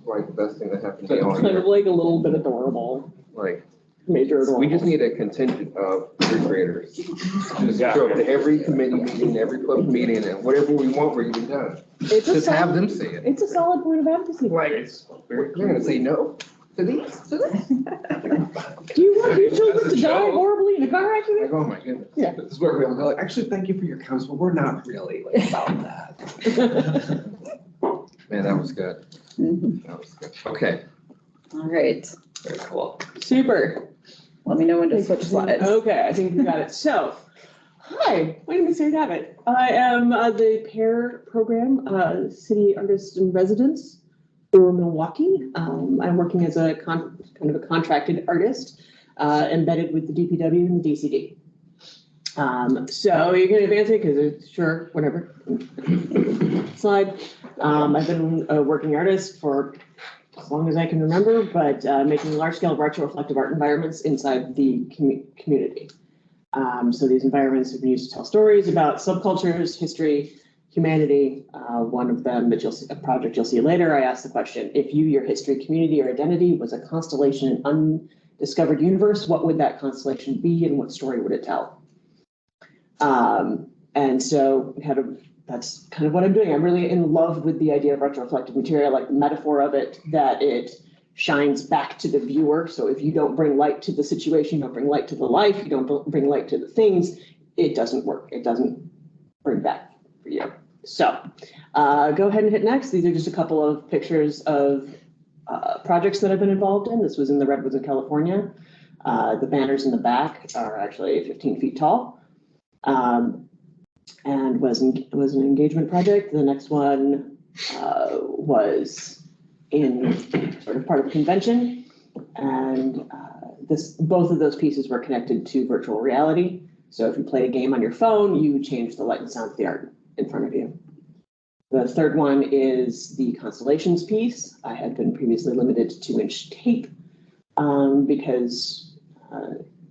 Like the best thing that happened to me all Kind year. of like a little bit adorable. Like, major or We just normal. need a contingent of third graders. Just show up to every committee meeting, every club meeting, and whatever we want, we're getting done. It's a Just have solid- them say it. It's a solid point of advocacy. Like, they're gonna say no to these, to this. Do you want your children to die horribly in a car accident? Like, oh my goodness. Yeah. This is where we all go, like, actually, thank you for your comments, but we're not really like about that. Man, that was good. That was good. Okay, All right, very cool. Super. let me know when to switch slides. Okay, I think you got it. So, hi, my name is Sarah Davitt. I am the PAIR program, City Artist in Residence for Milwaukee. I'm working as a kind of a contracted artist, embedded with the DPW and the DCD. So you can advance it because it's sure, whatever. Slide. I've been a working artist for as long as I can remember, but making large-scale retroreflective art environments inside the community. So these environments have been used to tell stories about subcultures, history, humanity. One of them that you'll see, a project you'll see later, I asked the question, if you, your history, community, or identity was a constellation in an undiscovered universe, what would that constellation be and what story would it tell? And so that's kind of what I'm doing. I'm really in love with the idea of retroreflective material, like the metaphor of it, that it shines back to the viewer. So if you don't bring light to the situation, you don't bring light to the life, you don't bring light to the things, it doesn't work. It doesn't bring back for you. So go ahead and hit next. These are just a couple of pictures of projects that I've been involved in. This was in the Redwoods in California. The banners in the back are actually 15 feet tall. And was an engagement project. The next one was in sort of part of convention, and both of those pieces were connected to virtual reality. So if you played a game on your phone, you change the light and sound of the art in front of you. The third one is the constellations piece. I had been previously limited to 2-inch tape because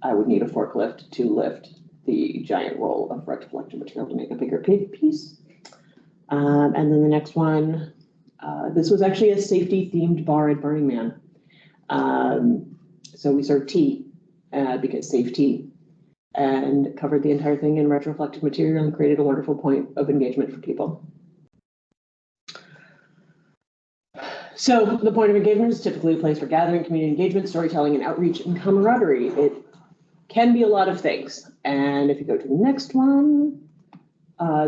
I would need a forklift to lift the giant roll of retroreflective material to make a bigger piece. And then the next one, this was actually a safety themed bar at Burning Man. So we served tea because safe tea, and covered the entire thing in retroreflective material and created a wonderful point of engagement for people. So the point of engagement is typically a place for gathering, community engagement, storytelling, and outreach and camaraderie. It can be a lot of things. And if you go to the next one,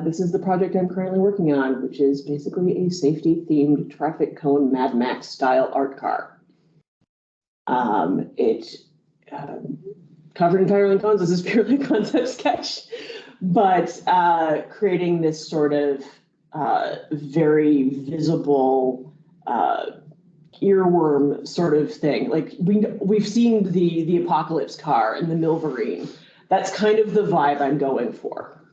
this is the project I'm currently working on, which is basically a safety themed traffic cone Mad Max style art car. It covered entirely in cones. This is purely a concept sketch, but creating this sort of very visible earworm sort of thing. Like we've seen the Apocalypse car and the Milverine. That's kind of the vibe I'm going for.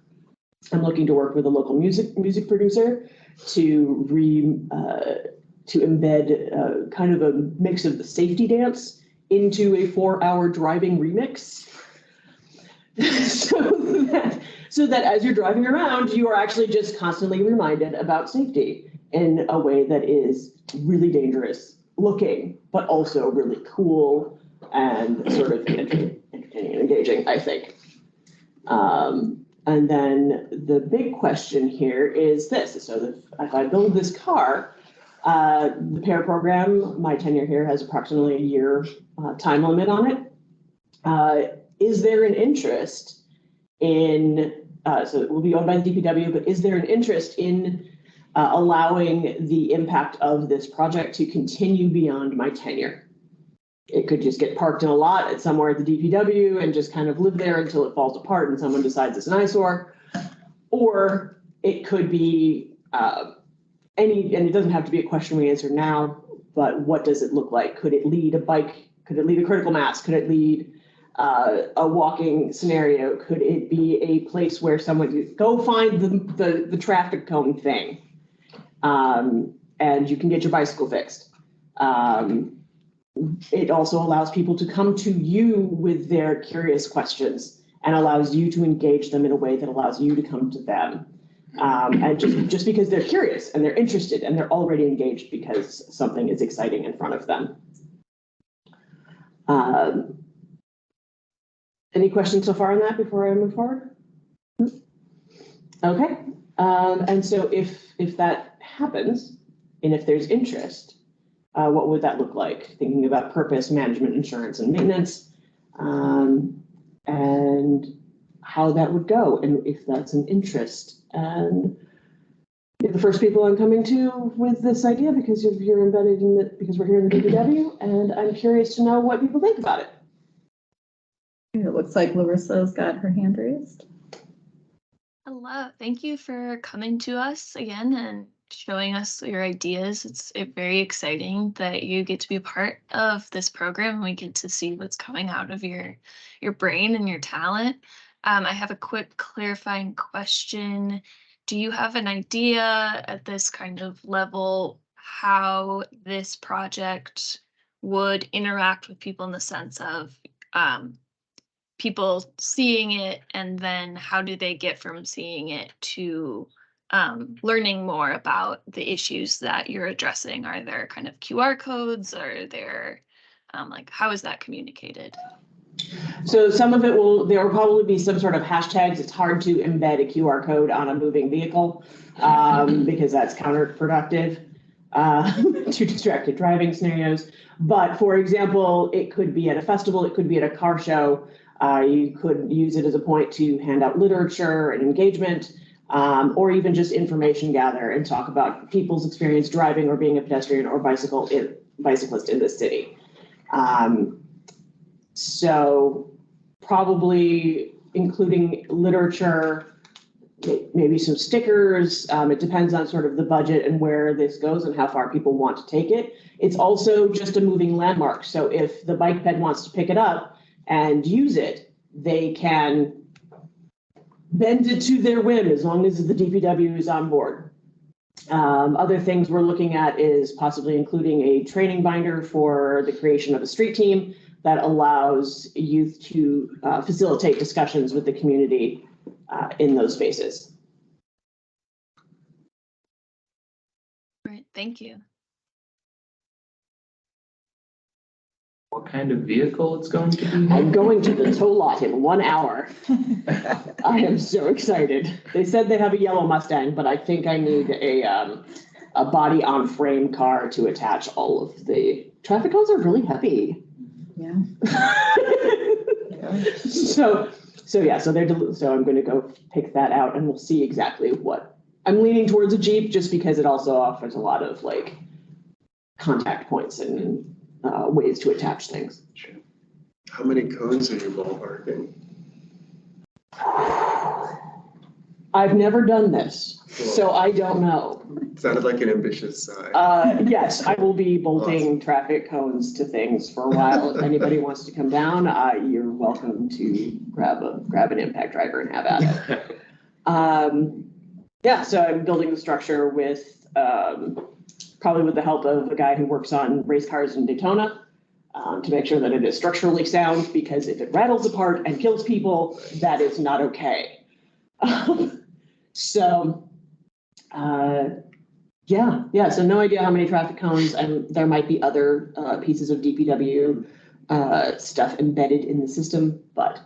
I'm looking to work with a local music producer to embed kind of a mix of the safety dance into a 4-hour driving remix. so that as you're driving around, you are actually just constantly reminded about safety in a way that is really dangerous looking, but also really cool and sort of entertaining and engaging, I think. And then the big question here is this. So if I build this car, the PAIR program, my tenure here has approximately a year time limit on it. Is there an interest in, so it will be owned by the DPW, but is there an interest in allowing the impact of this project to continue beyond my tenure? It could just get parked in a lot at somewhere at the DPW and just kind of live there until it falls apart and someone decides it's an eyesore. Or it could be and it doesn't have to be a question we answer now, but what does it look like? Could it lead a bike? Could it lead a critical mass? Could it lead a walking scenario? Could it be a place where someone go find the traffic cone thing and you can get your bicycle fixed? It also allows people to come to you with their curious questions and allows you to engage them in a way that allows you to come to them. And just because they're curious and they're interested and they're already engaged because something is exciting in front of them. Any questions so far on that before I move forward? Okay, and so if that happens, and if there's interest, what would that look like? Thinking about purpose, management, insurance, and maintenance, and how that would go, and if that's an interest. And you're the first people I'm coming to with this idea because you're embedded in it, because we're here in the DPW, and I'm curious to know what people think about it. It looks like Larissa's got her hand raised. Hello, thank you for coming to us again and showing us your ideas. It's very exciting that you get to be a part of this program. We get to see what's coming out of your brain and your talent. I have a quick clarifying question. Do you have an idea at this kind of level how this project would interact with people in the sense of people seeing it, and then how do they get from seeing it to learning more about the issues that you're addressing? Are there kind of QR codes? Are there like, how is that communicated? So some of it there will probably be some sort of hashtags. It's hard to embed a QR code on a moving vehicle because that's counterproductive to distracted driving scenarios. But for example, it could be at a festival, it could be at a car show. You could use it as a point to hand out literature and engagement, or even just information gather and talk about people's experience driving or being a pedestrian or bicyclist in the city. So probably including literature, maybe some stickers. It depends on sort of the budget and where this goes and how far people want to take it. It's also just a moving landmark. So if the bike ped wants to pick it up and use it, they can bend it to their whim as long as the DPW is on board. Other things we're looking at is possibly including a training binder for the creation of a street team that allows youth to facilitate discussions with the community in those spaces. Right, thank you. What kind of vehicle it's going to be? I'm going to the tow lot in 1 hour. I am so excited. They said they have a yellow Mustang, but I think I need a body on frame car to attach all of the traffic cones. Are really heavy. Yeah. So I'm going to go pick that out, and we'll see exactly what I'm leaning towards a Jeep, just because it also offers a lot of like contact points and ways to attach things. Sure. How many cones are you ballparking? I've never done this, so I don't know. Sounded like an ambitious size. Yes, I will be bolting traffic cones to things for a while. If anybody wants to come down, you're welcome to grab an impact driver and have at it. Yeah, so I'm building the structure with probably with the help of a guy who works on race cars in Daytona to make sure that it is structurally sound, because if it rattles apart and kills people, that is not okay. So no idea how many traffic cones, and there might be other pieces of DPW stuff embedded in the system, but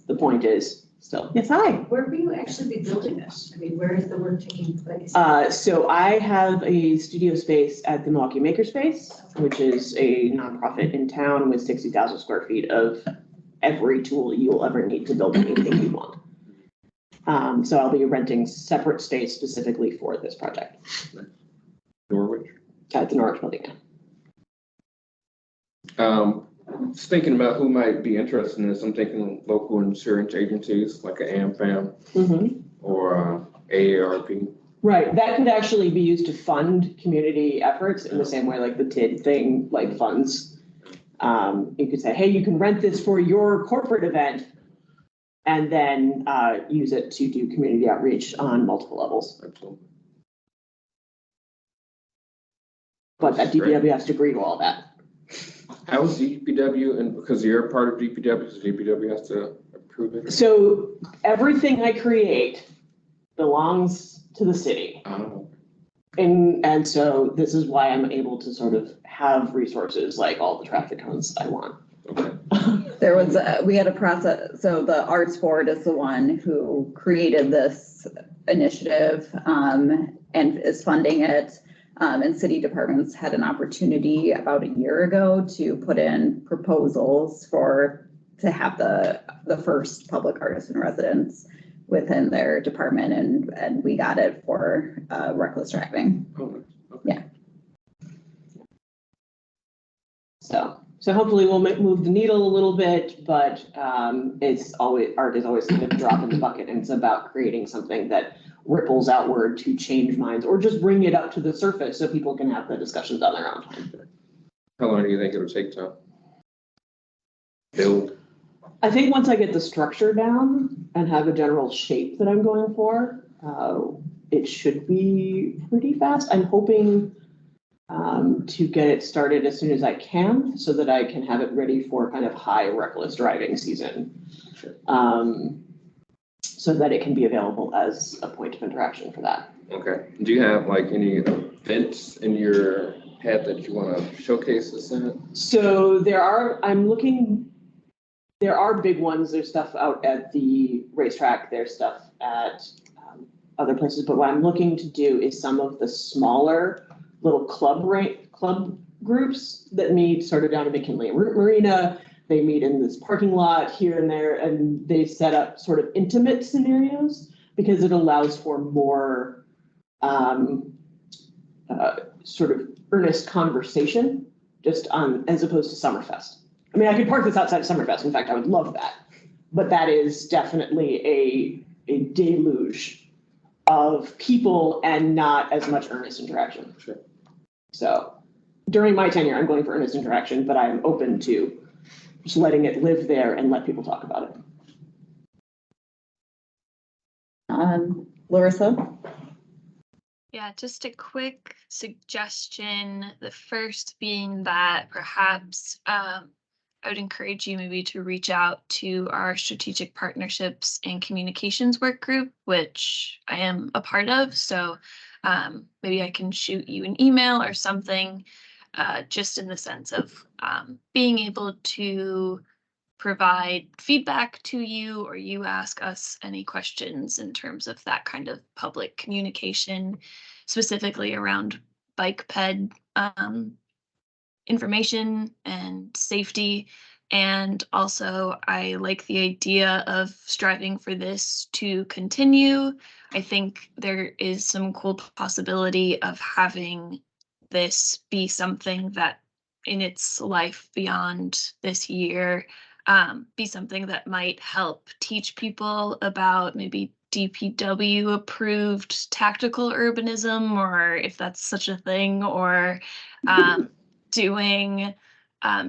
the point is still. Yes, hi. Where will you actually be building this? I mean, where is the work taking place? So I have a studio space at the Milwaukee Makerspace, which is a nonprofit in town with 60,000 square feet of every tool you will ever need to build anything you want. So I'll be renting separate space specifically for this project. Norwich? At the Norwich building, yeah. Just thinking about who might be interested in this, I'm thinking local insurance agencies like an AmFam or AARP. Right, that could actually be used to fund community efforts in the same way like the TID thing like funds. You could say, hey, you can rent this for your corporate event, and then use it to do community outreach on multiple levels. Absolutely. But that DPW has to agree to all that. How's DPW, and because you're a part of DPW, so DPW has to approve it? So everything I create belongs to the city. Oh. And so this is why I'm able to sort of have resources like all the traffic cones I want. There was, we had a process, so the Arts Board is the one who created this initiative and is funding it. And city departments had an opportunity about a year ago to put in proposals to have the first public artist in residence within their department, and we got it for reckless driving. Yeah. So hopefully we'll move the needle a little bit, but art is always kind of a drop in the bucket, and it's about creating something that ripples outward to change minds or just bring it up to the surface so people can have the discussions on their own time. How long do you think it'll take to build? I think once I get the structure down and have a general shape that I'm going for, it should be pretty fast. I'm hoping to get it started as soon as I can so that I can have it ready for kind of high reckless driving season. So that it can be available as a point of interaction for that. Okay. Do you have like any events in your head that you want to showcase this at? So there are big ones. There's stuff out at the racetrack. There's stuff at other places. But what I'm looking to do is some of the smaller little club groups that meet sort of down at McKinley Marina. They meet in this parking lot here and there, and they set up sort of intimate scenarios because it allows for more sort of earnest conversation just as opposed to Summerfest. I mean, I could park this outside of Summerfest. In fact, I would love that. But that is definitely a deluge of people and not as much earnest interaction. Sure. So during my tenure, I'm going for earnest interaction, but I'm open to just letting it live there and let people talk about it. Larissa? Yeah, just a quick suggestion. The first being that perhaps I would encourage you maybe to reach out to our strategic partnerships and communications work group, which I am a part of. So maybe I can shoot you an email or something, just in the sense of being able to provide feedback to you, or you ask us any questions in terms of that kind of public communication, specifically around bike ped information and safety. And also, I like the idea of striving for this to continue. I think there is some cool possibility of having this be something that in its life beyond this year, be something that might help teach people about maybe DPW approved tactical urbanism, or if that's such a thing, or doing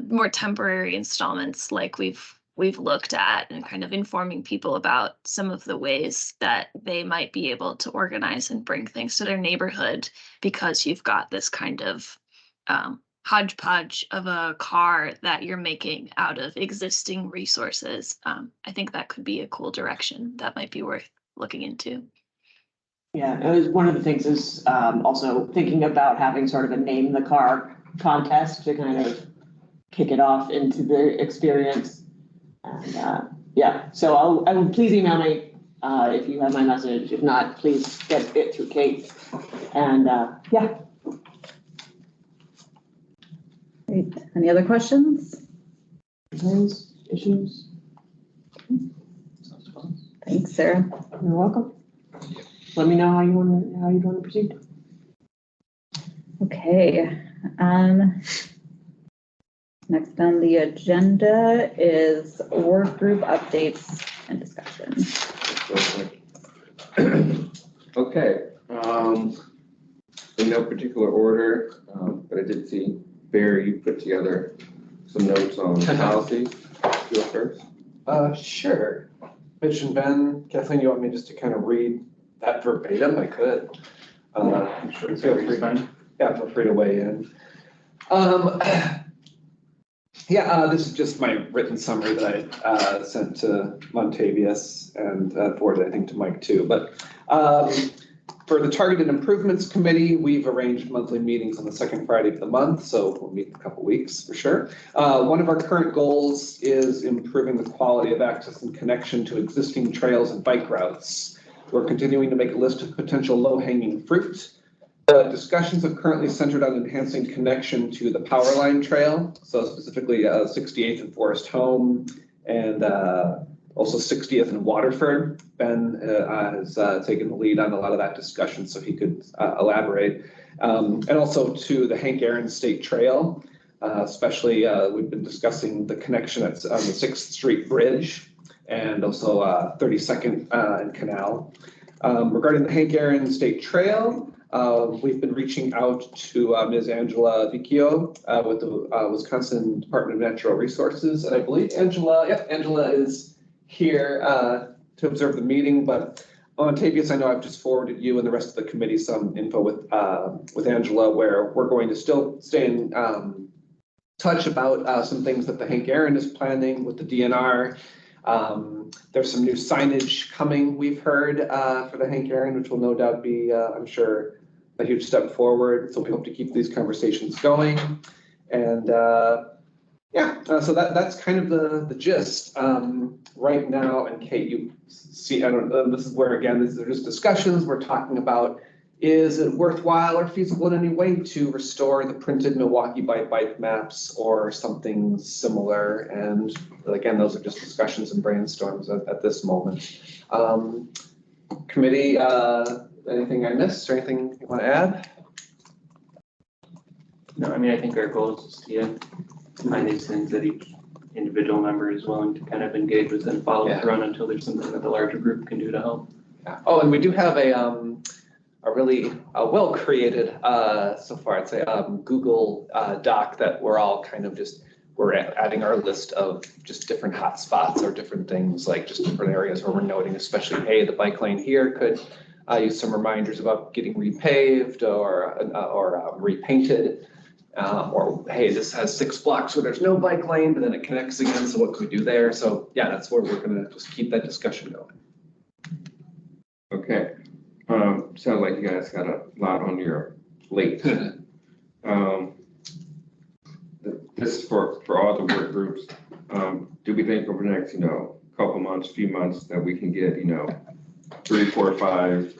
more temporary installments like we've looked at, and kind of informing people about some of the ways that they might be able to organize and bring things to their neighborhood, because you've got this kind of hodgepodge of a car that you're making out of existing resources. I think that could be a cool direction that might be worth looking into. Yeah, it was one of the things is also thinking about having sort of a name the car contest to kind of kick it off into the experience. And yeah, so I will please email me if you have my message. If not, please get it through Kate. And yeah. Great. Any other questions? Concerns, issues? Thanks, Sarah. You're welcome. Let me know how you want to proceed. Okay. Next on the agenda is work group updates and discussion. Okay. In no particular order, but I did see Barry, you put together some notes on policy. You go first. Sure. Mitch and Ben, Kathleen, you want me just to kind of read that verbatim? I could. Sure. Feel free. Yeah, feel free to weigh in. Yeah, this is just my written summary that I sent to Montavious and forwarded, I think, to Mike too. But For the Targeted Improvements Committee, we've arranged monthly meetings on the second Friday of the month, so we'll meet in a couple weeks for sure. One of our current goals is improving the quality of access and connection to existing trails and bike routes. We're continuing to make a list of potential low-hanging fruit. The discussions have currently centered on enhancing connection to the Powerline Trail, so specifically 68th and Forest Home, and also 60th and Waterford. Ben has taken the lead on a lot of that discussion, so he could elaborate. And also to the Hank Aaron State Trail, especially we've been discussing the connection on the 6th Street Bridge and also 32nd and Canal. Regarding the Hank Aaron State Trail, we've been reaching out to Ms. Angela Vicchio with the Wisconsin Department of Natural Resources. And I believe Angela is here to observe the meeting, but Tavius, I know I've just forwarded you and the rest of the committee some info with Angela, where we're going to still stay in touch about some things that the Hank Aaron is planning with the DNR. There's some new signage coming, we've heard, for the Hank Aaron, which will no doubt be, I'm sure, a huge step forward. So we hope to keep these conversations going. And so that's kind of the gist right now. And Kate, you see, I don't know, this is where, again, these are just discussions. We're talking about, is it worthwhile or feasible in any way to restore the printed Milwaukee bike maps or something similar? And again, those are just discussions and brainstorms at this moment. Committee, anything I missed or anything you want to add? No, I mean, I think our goal is to find these things that each individual member is willing to kind of engage with and follow through on until there's something that the larger group can do to help. Yeah. Oh, and we do have a really well-created, so far, I'd say, Google Doc that we're all kind of we're adding our list of just different hot spots or different things, like just different areas where we're noting, especially, hey, the bike lane here could use some reminders about getting repaved or repainted. Or, hey, this has 6 blocks where there's no bike lane, but then it connects again, so what can we do there? So yeah, that's where we're gonna just keep that discussion going. Okay. Sounds like you guys got a lot on your plate. This is for all the work groups. Do we think over the next, couple months, few months that we can get, 3, 4, 5,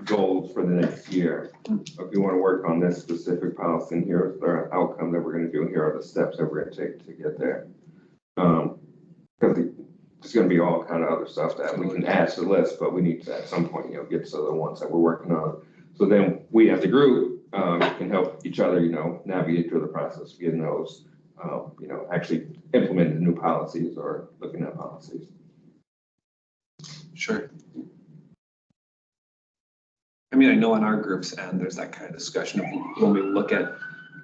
goals for the next year? If we want to work on this specific policy, and here's the outcome that we're going to do, here are the steps that we're going to take to get there. Because there's going to be all kind of other stuff that we can add to the list, but we need to at some point, get to the ones that we're working on. So then we as the group can help each other, navigate through the process, getting those, actually implementing new policies or looking at policies. Sure. I mean, I know on our group's end, there's that kind of discussion of when we look at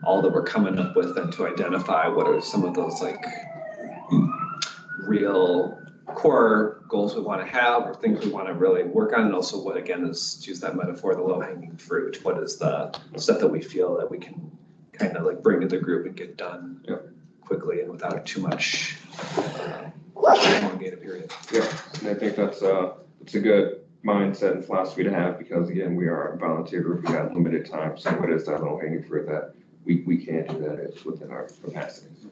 all that we're coming up with and to identify what are some of those like real core goals we want to have or things we want to really work on. And also what, again, is, to use that metaphor, the low hanging fruit. What is the stuff that we feel that we can kind of like bring to the group and get done quickly and without too much elongated period. Yeah, and I think that's it's a good mindset and philosophy to have, because again, we are a volunteer group, we got limited time. So what is that low hanging fruit that we can't do that? It's within our capacities.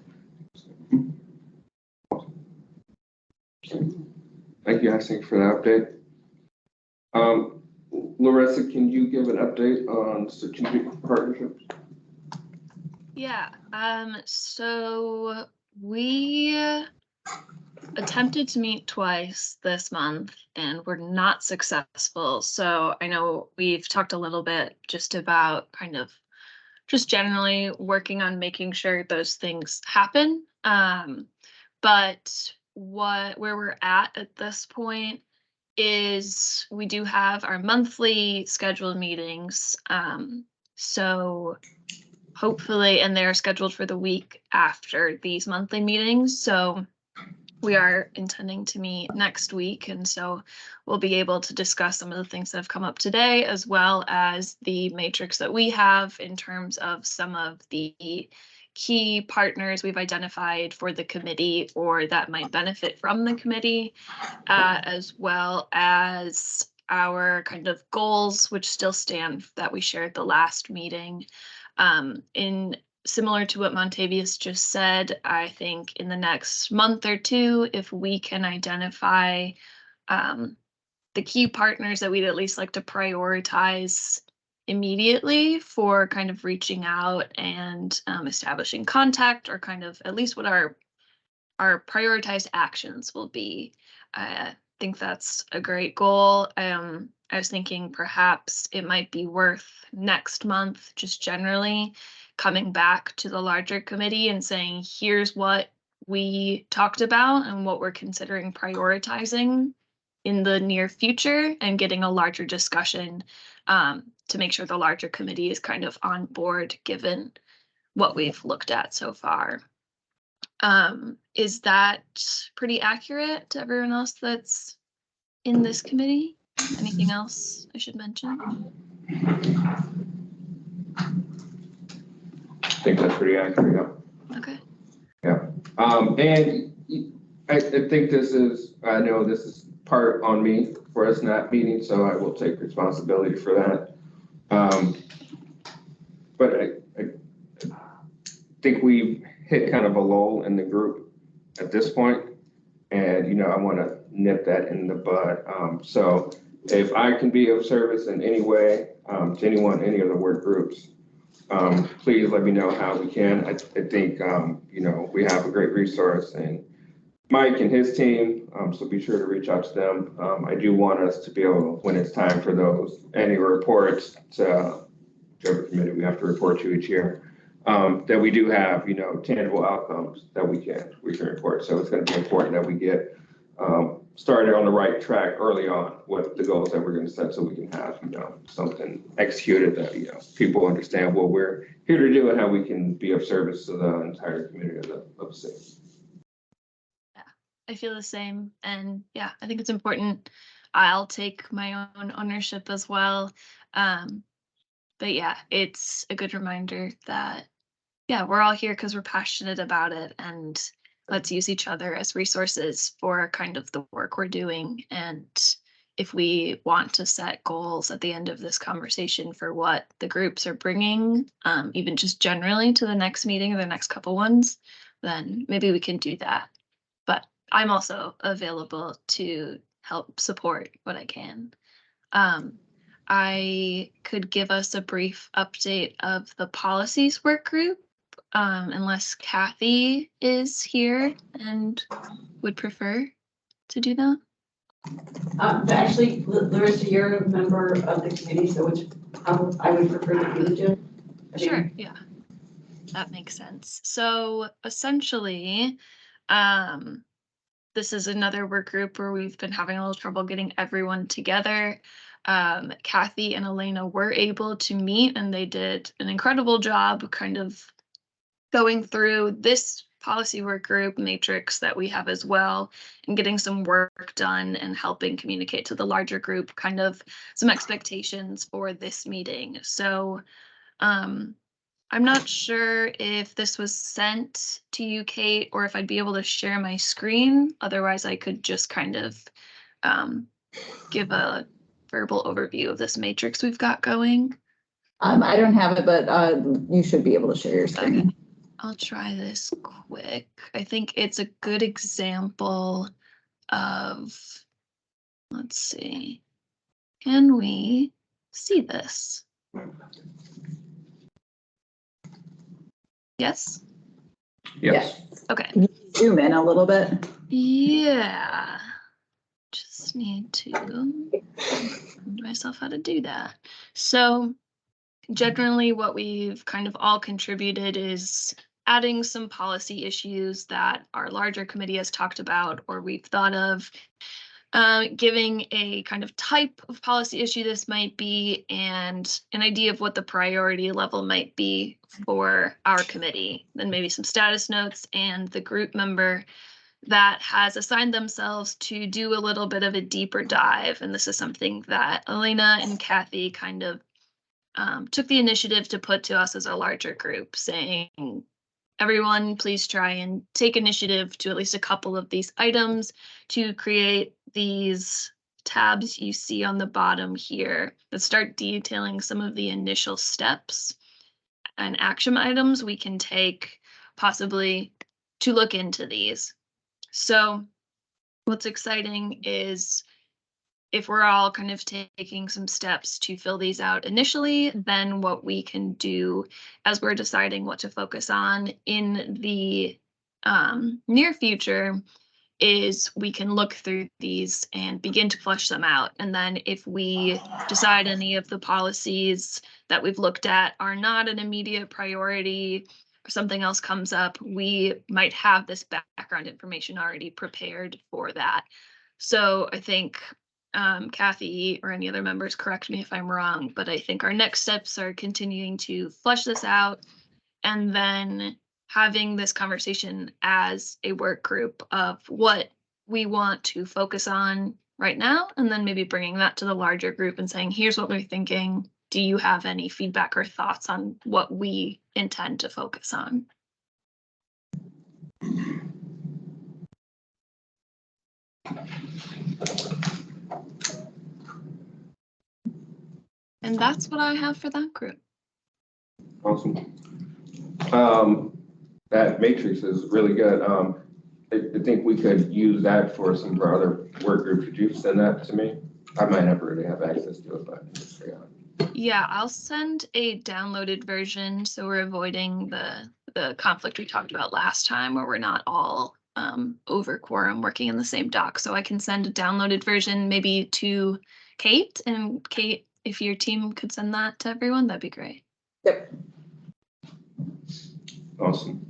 Thank you, Ashley, for the update. Larissa, can you give an update on strategic partnerships? Yeah, so we attempted to meet twice this month and were not successful. So I know we've talked a little bit just about kind of just generally working on making sure those things happen. But where we're at this point is we do have our monthly scheduled meetings. So hopefully, and they're scheduled for the week after these monthly meetings. So we are intending to meet next week, and so we'll be able to discuss some of the things that have come up today, as well as the matrix that we have in terms of some of the key partners we've identified for the committee or that might benefit from the committee, as well as our kind of goals, which still stand that we shared the last meeting. In similar to what Montavious just said, I think in the next month or two, if we can identify the key partners that we'd at least like to prioritize immediately for kind of reaching out and establishing contact, or kind of at least what our prioritized actions will be. I think that's a great goal. I was thinking perhaps it might be worth next month, just generally coming back to the larger committee and saying, here's what we talked about and what we're considering prioritizing in the near future, and getting a larger discussion to make sure the larger committee is kind of on board given what we've looked at so far. Is that pretty accurate to everyone else that's in this committee? Anything else I should mention? I think that's pretty accurate, yeah. Okay. Yeah, and I think I know this is part on me for us not meeting, so I will take responsibility for that. But I think we've hit kind of a lull in the group at this point, and I want to nip that in the bud. So if I can be of service in any way to anyone, any of the work groups, please let me know how we can. I think we have a great resource, and Mike and his team, so be sure to reach out to them. I do want us to be able, when it's time for those annual reports to whichever committee we have to report to each year, that we do have, tangible outcomes that we can report. So it's going to be important that we get started on the right track early on with the goals that we're going to set, so we can have, something executed that, people understand what we're here to do and how we can be of service to the entire community of the city. I feel the same. And yeah, I think it's important. I'll take my own ownership as well. But yeah, it's a good reminder that, yeah, we're all here because we're passionate about it, and let's use each other as resources for kind of the work we're doing. And if we want to set goals at the end of this conversation for what the groups are bringing, even just generally to the next meeting or the next couple ones, then maybe we can do that. But I'm also available to help support what I can. I could give us a brief update of the policies work group, unless Kathy is here and would prefer to do that. Actually, Larissa, you're a member of the committee, so I would prefer that you do. Sure, yeah, that makes sense. So essentially, this is another work group where we've been having a little trouble getting everyone together. Kathy and Elena were able to meet, and they did an incredible job kind of going through this policy work group matrix that we have as well, and getting some work done and helping communicate to the larger group kind of some expectations for this meeting. So I'm not sure if this was sent to you, Kate, or if I'd be able to share my screen. Otherwise, I could just kind of give a verbal overview of this matrix we've got going. I don't have it, but you should be able to share your screen. Okay. I'll try this quick. I think it's a good example of, let's see, can we see this? Yes? Yes. Okay. Can you zoom in a little bit? Yeah. Just need to remind myself how to do that. So generally what we've kind of all contributed is adding some policy issues that our larger committee has talked about or we've thought of, giving a kind of type of policy issue this might be and an idea of what the priority level might be for our committee, then maybe some status notes, and the group member that has assigned themselves to do a little bit of a deeper dive. And this is something that Elena and Kathy kind of took the initiative to put to us as a larger group, saying, everyone, please try and take initiative to at least a couple of these items to create these tabs you see on the bottom here that start detailing some of the initial steps and action items we can take possibly to look into these. So what's exciting is if we're all kind of taking some steps to fill these out initially, then what we can do as we're deciding what to focus on in the near future is we can look through these and begin to flesh them out. And then if we decide any of the policies that we've looked at are not an immediate priority or something else comes up, we might have this background information already prepared for that. So I think Kathy or any other members, correct me if I'm wrong, but I think our next steps are continuing to flesh this out and then having this conversation as a work group of what we want to focus on right now, and then maybe bringing that to the larger group and saying, here's what we're thinking. Do you have any feedback or thoughts on what we intend to focus on? And that's what I have for that group. Awesome. That matrix is really good. I think we could use that for some of our other work groups. Could you send that to me? I might not really have access to it, but just figure out. Yeah, I'll send a downloaded version so we're avoiding the conflict we talked about last time where we're not all over quorum working in the same doc. So I can send a downloaded version maybe to Kate, and Kate, if your team could send that to everyone, that'd be great. Yep. Awesome.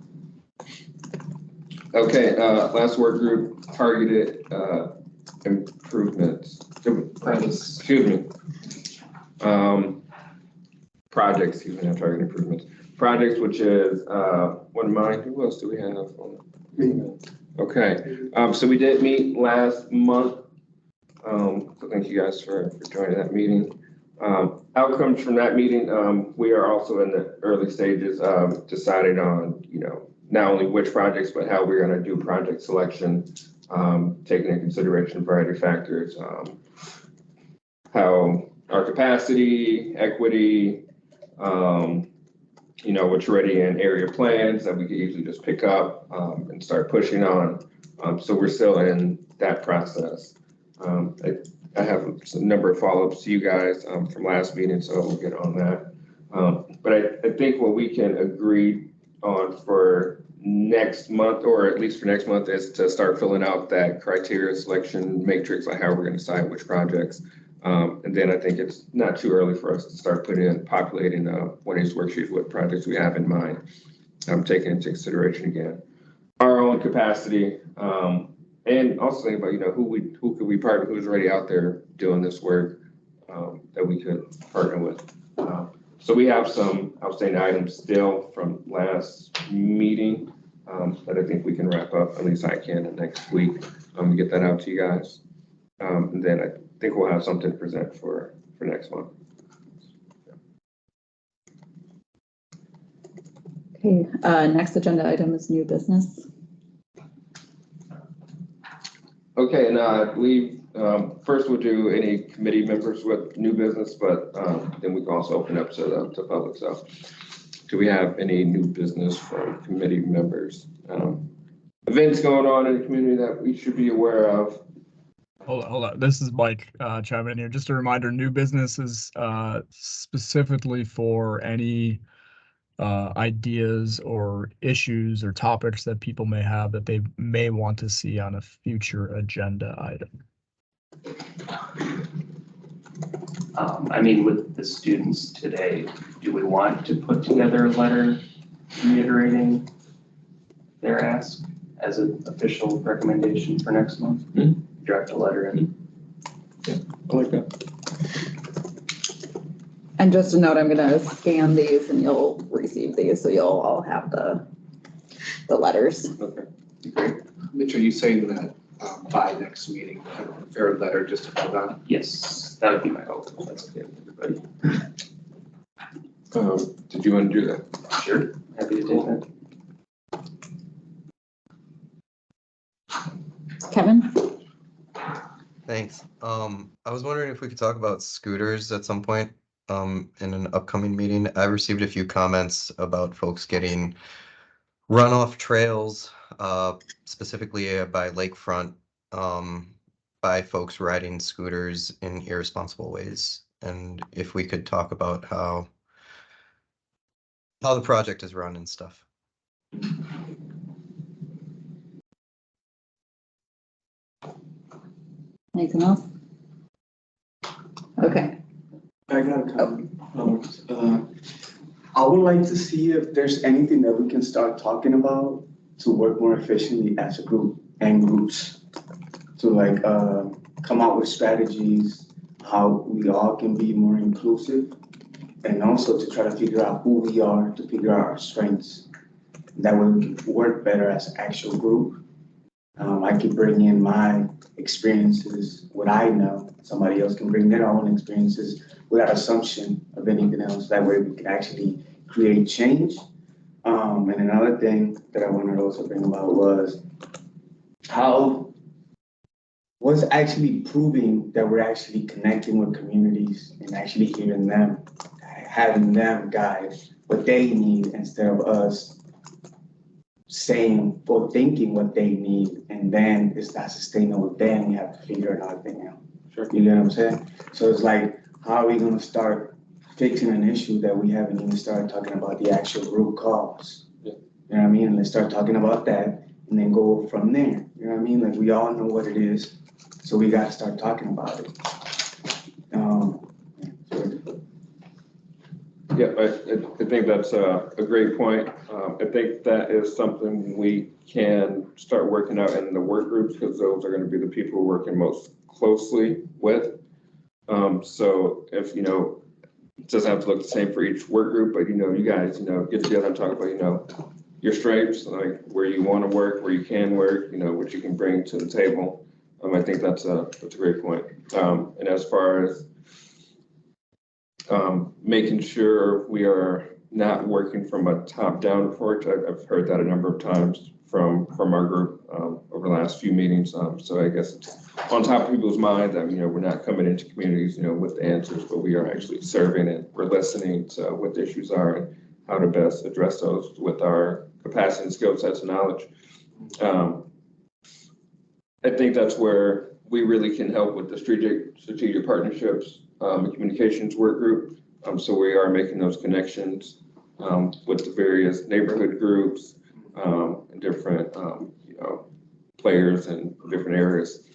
Okay, last work group, targeted improvements. Excuse me. Projects, excuse me, not targeted improvements. Projects, which is one of mine. Who else do we have on? Me. Okay, so we did meet last month. So thank you guys for joining that meeting. Outcomes from that meeting, we are also in the early stages of deciding on, not only which projects, but how we're going to do project selection, taking into consideration a variety of factors, how our capacity, equity, what's already in area plans that we could easily just pick up and start pushing on. So we're still in that process. I have a number of follow-ups to you guys from last meeting, so we'll get on that. But I think what we can agree on for next month, or at least for next month, is to start filling out that criteria selection matrix, like how we're going to decide which projects. And then I think it's not too early for us to start populating one of these worksheets with projects we have in mind. Taking into consideration again our own capacity, and also think about who could we partner, who's already out there doing this work that we could partner with. So we have some outstanding items still from last meeting that I think we can wrap up. At least I can in next week to get that out to you guys, and then I think we'll have something to present for next month. Okay, next agenda item is new business. Okay, and I believe first we'll do any committee members with new business, but then we can also open up to public. So do we have any new business from committee members? Events going on in the community that we should be aware of? Hold on. This is Mike chiming in here. Just a reminder, new business is specifically for any ideas or issues or topics that people may have that they may want to see on a future agenda item. With the students today, do we want to put together a letter reiterating their ask as an official recommendation for next month? Mm-hmm. Draft a letter in. Yeah, I like that. And just a note, I'm gonna scan these and you'll receive these, so you'll all have the letters. Okay, great. Mitch, are you saying that by next meeting, a fair letter just to put on? Yes, that would be my hope. That's okay with everybody. Did you want to do that? Sure, happy to take that. Kevin? Thanks. I was wondering if we could talk about scooters at some point, in an upcoming meeting. I received a few comments about folks getting runoff trails, specifically by lakefront, by folks riding scooters in irresponsible ways. And if we could talk about how the project is run and stuff. Anything else? Okay. I got a comment. I would like to see if there's anything that we can start talking about to work more efficiently as a group and groups to like come out with strategies, how we all can be more inclusive, and also to try to figure out who we are, to figure out our strengths. That way we can work better as an actual group. I can bring in my experiences, what I know. Somebody else can bring their own experiences without assumption of anything else. That way we can actually create change. And another thing that I wanted to also bring about was what's actually proving that we're actually connecting with communities and actually hearing them, having them guide what they need instead of us saying or thinking what they need, and then it's not sustainable. Then we have to figure another thing out. Sure. You get what I'm saying? So it's like, how are we gonna start fixing an issue that we haven't even started talking about the actual root cause? Yeah. You know what I mean? And let's start talking about that and then go from there. You know what I mean? Like, we all know what it is, so we gotta start talking about it. Yeah, I think that's a great point. I think that is something we can start working out in the work groups, because those are going to be the people we're working most closely with. So if, it doesn't have to look the same for each work group, but, you guys, get together and talk about, your strengths, like where you want to work, where you can work, what you can bring to the table. I think that's a great point. And as far as making sure we are not working from a top-down approach. I've heard that a number of times from our group over the last few meetings. So I guess it's on top of people's mind that, we're not coming into communities, with the answers, but we are actually serving and we're listening to what the issues are and how to best address those with our capacity and skill sets and knowledge. I think that's where we really can help with the strategic partnerships, communications work group. So we are making those connections with the various neighborhood groups and different players in different areas,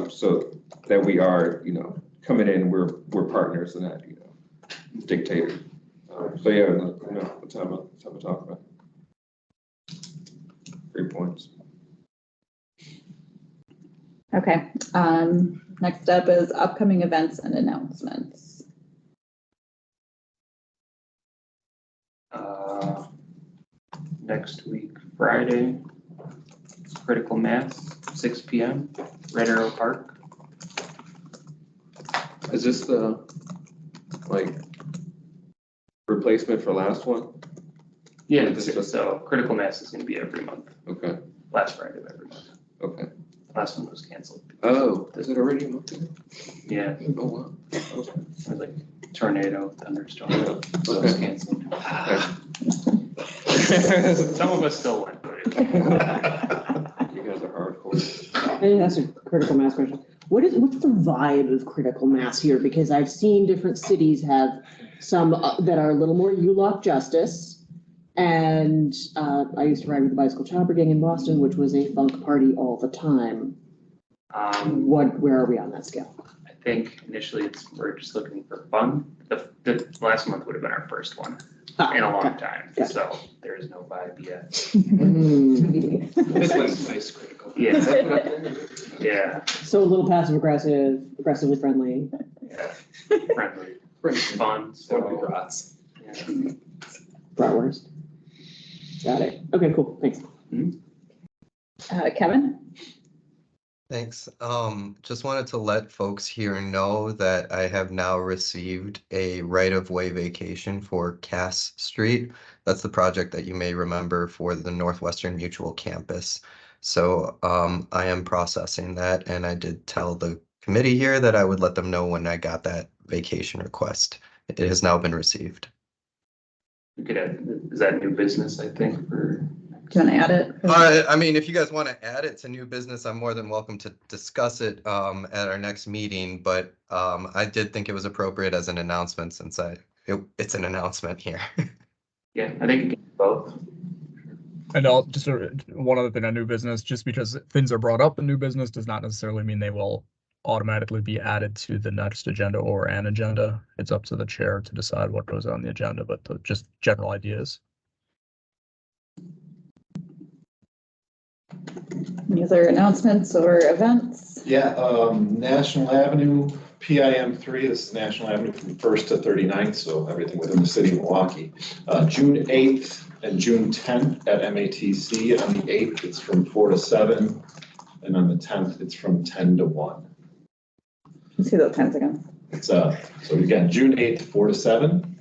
so that we are coming in, we're partners and not dictators. So yeah, let's have a talk about it. Great points. Okay. Next up is upcoming events and announcements. Next week, Friday, Critical Mass, 6 p.m., Red Arrow Park. Is this the replacement for last one? Yeah, so Critical Mass is going to be every month. Okay. Last Friday of every month. Okay. Last one was canceled. Oh, is it already a month ago? Yeah. Oh, wow. Okay. It was like tornado, thunderstorm, so it was canceled. Some of us still went, but you guys are hardcore. Hey, that's a critical mass question. What's the vibe of critical mass here? Because I've seen different cities have some that are a little more ULOC justice. And I used to ride with the bicycle chopper gang in Boston, which was a funk party all the time. Where are we on that scale? I think initially we're just looking for fun. The last month would have been our first one in a long time, so there is no vibe yet. This one's nice, critical. Yeah. Yeah. So a little passive aggressive, aggressively friendly. Yeah. Friendly. Fun. So brats. Yeah. Bratwurst. Got it. Okay, cool. Thanks. Kevin? Thanks. Just wanted to let folks here know that I have now received a right-of-way vacation for Cass Street. That's the project that you may remember for the Northwestern Mutual campus. So I am processing that, and I did tell the committee here that I would let them know when I got that vacation request. It has now been received. We could add, is that new business, I think, for? Do you want to add it? I mean, if you guys want to add it to new business, I'm more than welcome to discuss it at our next meeting, but I did think it was appropriate as an announcement since it's an announcement here. Yeah, I think it can be both. And I'll just one other thing on new business, just because things are brought up in new business does not necessarily mean they will automatically be added to the next agenda or an agenda. It's up to the chair to decide what goes on the agenda, but just general ideas. Any other announcements or events? Yeah, National Avenue, PIM3, this is National Avenue from 1st to 39th, so everything within the city of Milwaukee. June 8th and June 10th at MATC. On the 8th, it's from 4 to 7, and on the 10th, it's from 10 to 1. Let's see those times again. It's so again, June 8th, 4 to 7,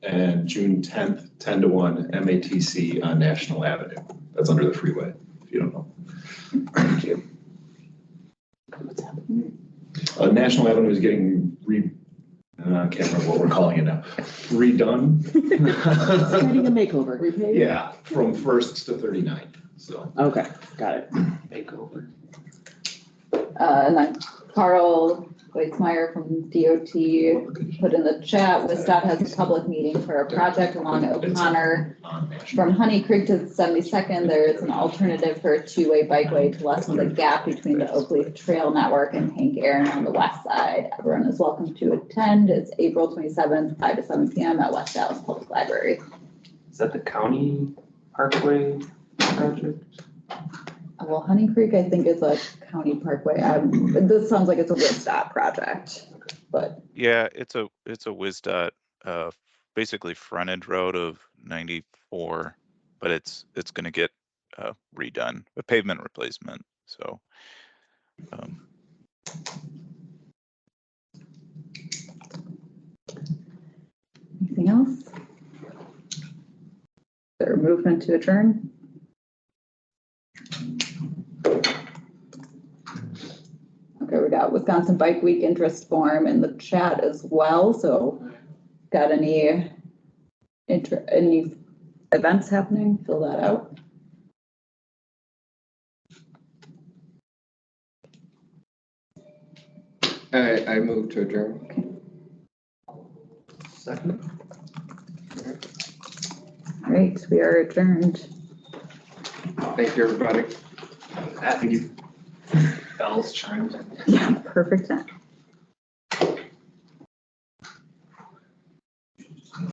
and June 10th, 10 to 1, MATC on National Avenue. That's under the freeway, if you don't know. Thank you. National Avenue is getting I can't remember what we're calling it now. Redone. Getting a makeover. Repave? Yeah, from 1st to 39th, so. Okay, got it. Makeover. And then Carl Weitzmeyer from DOT put in the chat, WSDOT has a public meeting for a project along O'Connor. From Honey Creek to 72nd, there is an alternative for a two-way bikeway to lessen the gap between the Oak Leaf Trail Network and Hank Aaron on the west side. Everyone is welcome to attend. It's April 27th, 5 to 7 p.m. at West Dallas Public Library. Is that the county parkway project? Well, Honey Creek, I think is a county parkway. This sounds like it's a WSDOT project, but. Yeah, it's a WSDOT, basically frontage road of 94, but it's going to get redone, a pavement replacement. So. Anything else? Is there a movement to adjourn? Okay, we got Wisconsin Bike Week interest form in the chat as well. So got any events happening? Fill that out. I move to adjourn. Second. All right, we are adjourned. Thank you, everybody. I think you bells chimed. Yeah, perfect time.